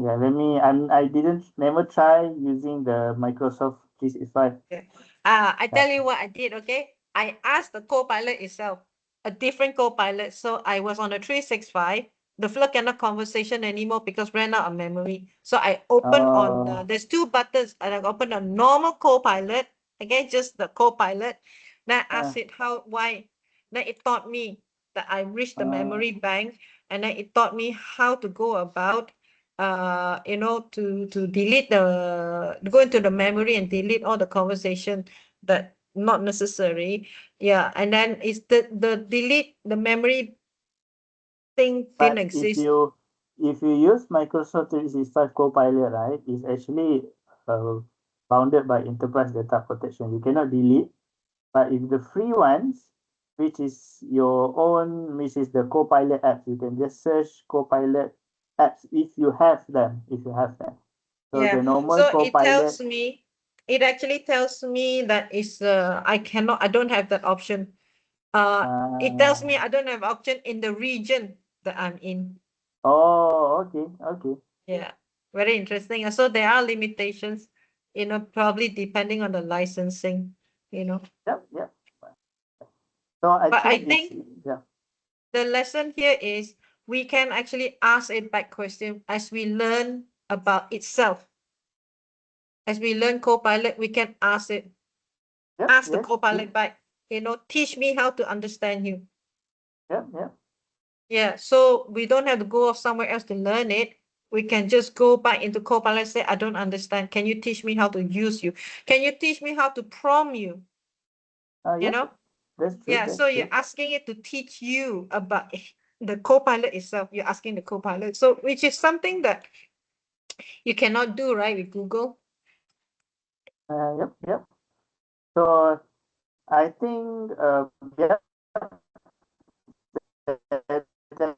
Yeah, I didn't never try using the Microsoft 365. I tell you what I did, okay? I asked the Copilot itself, a different Copilot. So I was on a 365. The flow cannot conversation anymore because ran out of memory. So I opened on there's two buttons, and I opened a normal Copilot, again, just the Copilot. Then I asked it why. Then it taught me that I reached the memory bank, and then it taught me how to go about to delete go into the memory and delete all the conversation that not necessary. Yeah, and then it's the delete the memory thing didn't But exist. if you use Microsoft 365 Copilot, right, it's actually bounded by enterprise data protection. You cannot delete. But if the free ones, which is your own, which is the Copilot apps, you can just search Copilot apps if you have them. If you have them. So the Yeah, normal so it Copilot. tells me, it actually tells me that is I don't have that option. It tells me I don't have option in the region that I'm in. Oh, okay, okay. Yeah, very interesting. So there are limitations, probably depending on the licensing, Yep, yep. So I But I think it's think yeah. the lesson here is we can actually ask it back question as we learn about itself. As we learn Copilot, we can ask it, Yep, ask the yes, Copilot back, teach me how to understand you. yep, yep. Yeah, so we don't have to go off somewhere else to learn it. We can just go back into Copilot and say, I don't understand. Can you teach me how to use you? Can you teach me how to prompt you? You Yep, know? that's true, Yeah, that's so true. you're asking it to teach you about the Copilot itself. You're asking the Copilot. So which is something that you cannot do, right, with Google. Yep, yep. So I think yeah, that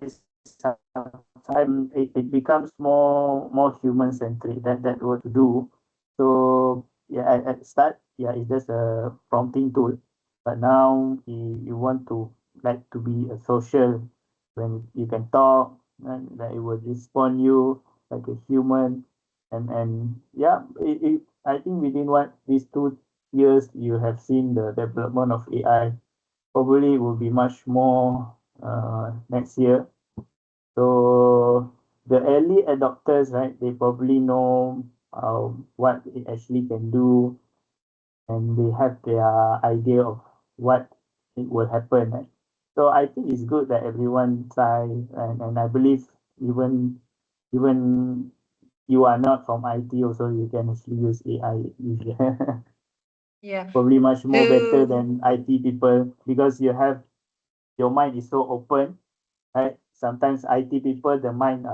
is sometimes it becomes more human centric that what to do. So yeah, at start, yeah, it's just a prompting tool. But now you want to like to be a social when you can talk and that it will respond you like a human and yeah, I think within these 2 years you have seen the development of AI. Probably it will be much more next year. So the early adopters, right, they probably know what it actually can do, and they have their idea of what it will happen. Right? So I think it's good that everyone try, and I believe even you are not from IT, also you can actually use AI. Yeah. Probably much more better To than IT people because your mind is so open, right? Sometimes IT people, the mind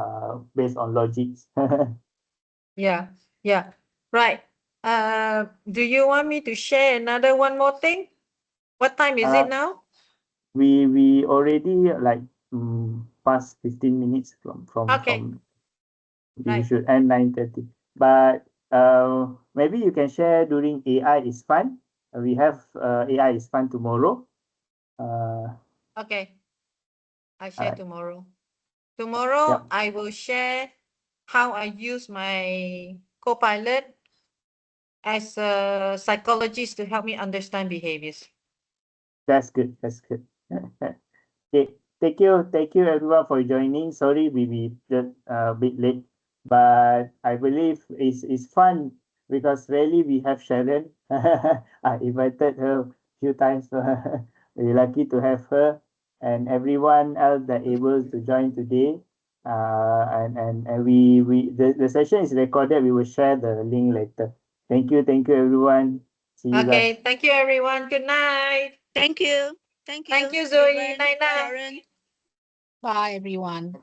based on logics. yeah, yeah. Right. Do you want me to share another one more thing? What time is it uh, now? we already like past 15 minutes Okay. from we Right. should end 9:30. But maybe you can share during AI is fun. We have AI is fun tomorrow. Okay. I share Alright. tomorrow. Tomorrow, Yep. I will share how I use my Copilot as a psychologist to help me understand behaviors. That's good. That's good. Okay. Thank you everyone for joining. Sorry we just a bit late, but I believe it's fun because really we have Sharon. I invited her a few times. We're lucky to have her and everyone else that able to join today. And the session is recorded. We will share the link later. Thank you everyone. See you guys. Okay. Thank you, everyone. Good night. Thank you. Thank you. Thank you, Zoe. Evelyn, Night, night. Sharon. Bye, everyone.